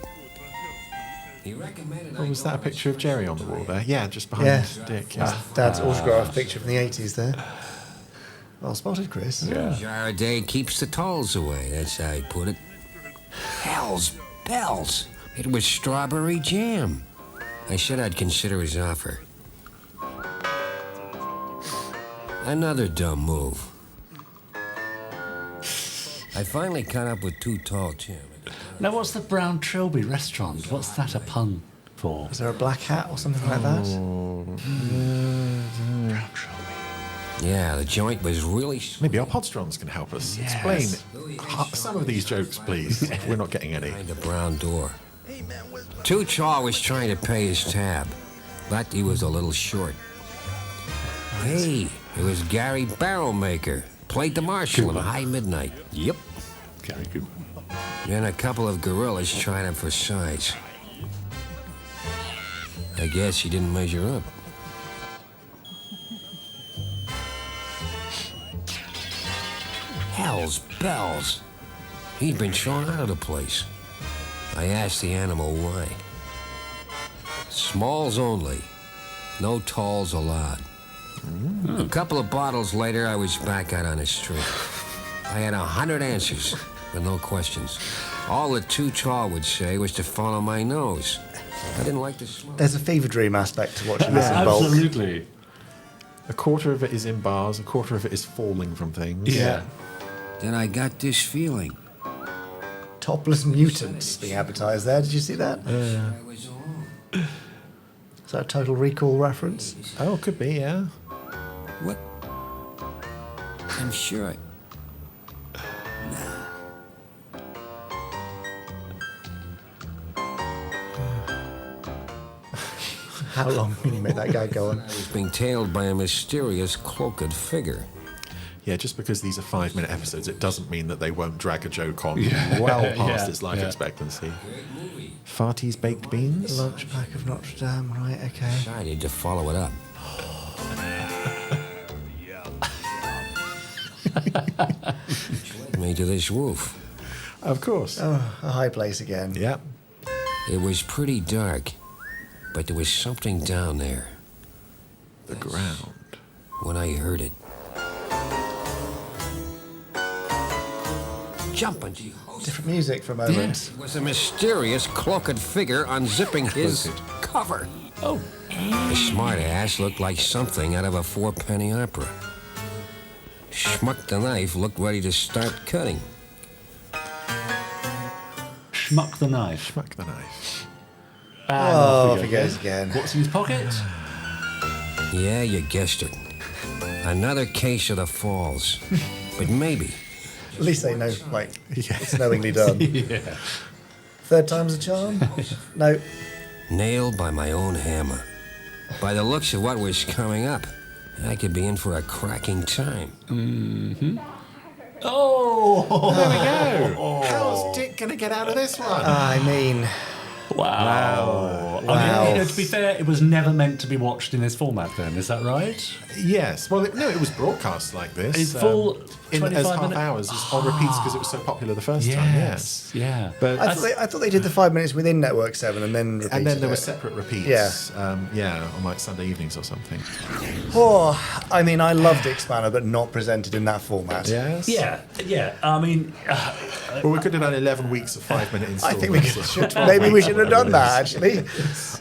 Oh, was that a picture of Gerry on the wall there? Yeah, just behind Dick. Yeah. Dad's autograph picture from the 80s there. Well spotted, Chris. Yeah. Jar a day keeps the tolls away, that's how he put it. Hell's bells. It was strawberry jam. I said I'd consider his offer. Another dumb move. I finally caught up with Too Tall Tim. Now, what's the Brown Trilby restaurant? What's that a pun for? Is there a black hat or something like that? Brown Trilby. Yeah, the joint was really... Maybe our Podstrons can help us explain some of these jokes, please. We're not getting any. Behind the brown door. Too Tall was trying to pay his tab, but he was a little short. Hey, it was Gary Barrelmaker. Played the marshal in High Midnight. Yep. Very good. Then a couple of gorillas tried him for size. I guess he didn't measure up. Hell's bells. He'd been thrown out of the place. I asked the animal why. Smalls only. No talls allowed. A couple of bottles later, I was back out on the street. I had 100 answers, but no questions. All that Too Tall would say was to follow my nose. I didn't like the smell. There's a fever dream aspect to watching this in bulk. Absolutely. A quarter of it is in bars, a quarter of it is falling from things. Yeah. Then I got this feeling. Topless mutants being advertised there. Did you see that? Is that a Total Recall reference? Oh, could be, yeah. What? I'm sure How long can you make that guy go on? I was being tailed by a mysterious cloaked figure. Yeah, just because these are 5-minute episodes, it doesn't mean that they won't drag a joke on well past its life expectancy. Farty's baked beans? Lunch pack of Notre Dame, right, okay. Decided to follow it up. Me to this roof. Of course. Oh, a high place again. Yep. It was pretty dark, but there was something down there. The ground. When I heard it. Jumping. Different music for a moment. Yes. It was a mysterious cloaked figure unzipping his cover. Oh. The smart ass looked like something out of a 4-penny opera. Schmuck the knife looked ready to start cutting. Schmuck the knife. Schmuck the knife. And off he goes again. What's in his pocket? Yeah, you guessed it. Another case of the falls. But maybe. At least they know, like, it's knowingly done. Yeah. Third time's a charm? No. Nailed by my own hammer. By the looks of what was coming up, I could be in for a cracking time. Mm-hmm. Oh! There we go. How's Dick going to get out of this one? I mean... Wow. Wow. I mean, to be fair, it was never meant to be watched in this format then, is that right? Yes. Well, no, it was broadcast like this. In full as 25 half minutes? hours on repeats because it was so popular the first time. Yes. Yeah. But I thought they did the 5 minutes within Network 7 and then repeated and then there were it. separate repeats. Yeah. On like Sunday evenings or something. Oh, I mean, I loved Expander, but not presented in that format. Yes. Yeah. I mean, well, we could have done 11 weeks of 5-minute installments. I think we should. Maybe we should have done that, actually.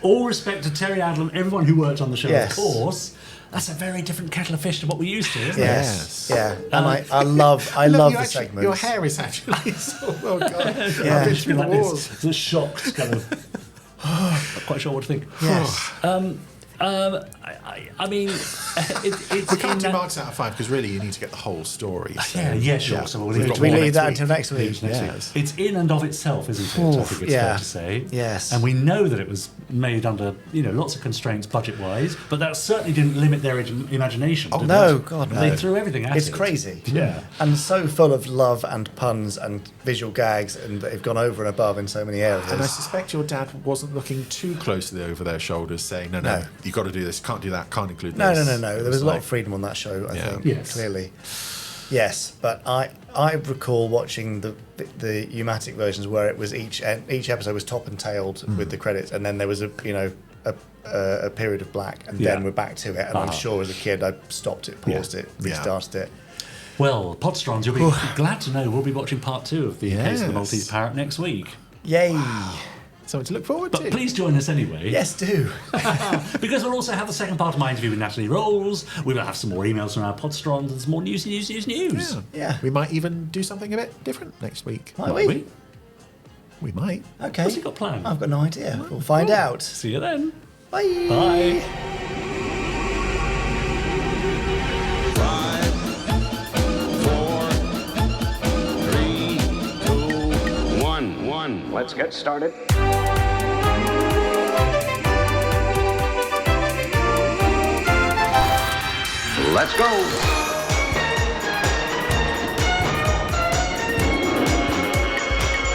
all respect to Terry Adlam, everyone who worked on the show, Yes. of course. That's a very different kettle of fish to what we used to, isn't it? Yes. Yeah. And I love the segments. Your hair is actually so well done. Yeah. I've been through the wars. It's a shocked kind of. Not quite sure what to think. Yes. I mean, it's We can't do marks out of 5 because really you need to get the whole story. So. Yeah, sure. So we'll Do we leave that until next week? Yes. It's in and of itself, isn't it? I think it's fair to say. Yes. And we know that it was made under, lots of constraints budget-wise, but that certainly didn't limit their imagination. Oh, did no, it? God, no. They threw everything at it. It's crazy. Yeah. And so full of love and puns and visual gags, and they've gone over and above in so many areas. And I suspect your dad wasn't looking too closely over their shoulders saying, no, you've got to do this, can't do that, can't include No. this. There was a lot of freedom on that show, I think, Yes. clearly. Yes, but I recall watching the Umatic versions where it was each episode was top and tailed with the credits, and then there was a period of black, and then we're back to it. And I'm sure as a kid I stopped it, paused it, restarted it. Well, Podstrons, you'll be glad to know we'll be watching part 2 of the Case of the Maltese Parrot next week. Yay! Something to look forward But to. please join us anyway. Yes, do. Because we'll also have the second part of my interview with Natalie Roles. We will have some more emails from our Podstrons and some more news. Yeah. We might even do something a bit different next week. Might we? We might. Okay. What's he got planned? I've got no idea. We'll find out. See you then. Bye. Bye. 5, 4, 3, 2, 1. Let's get started. Let's go.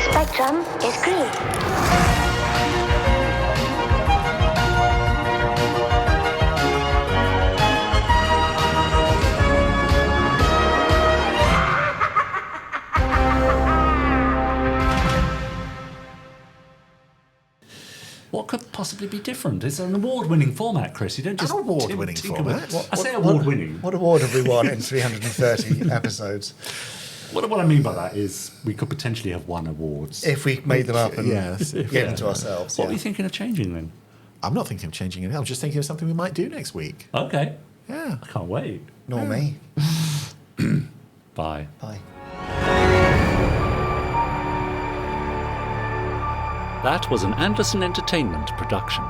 Spectrum is green. What could possibly be different? It's an award-winning format, Chris. You don't just An award-winning format? I say award-winning. What award have we won in 330 episodes? What I mean by that is we could potentially have won awards. If we made them up and Yes. gave them to ourselves. What are you thinking of changing then? I'm not thinking of changing it. I'm just thinking of something we might do next week. Okay. Yeah. I can't wait. Nor me. Bye. Bye. That was an Anderson Entertainment production.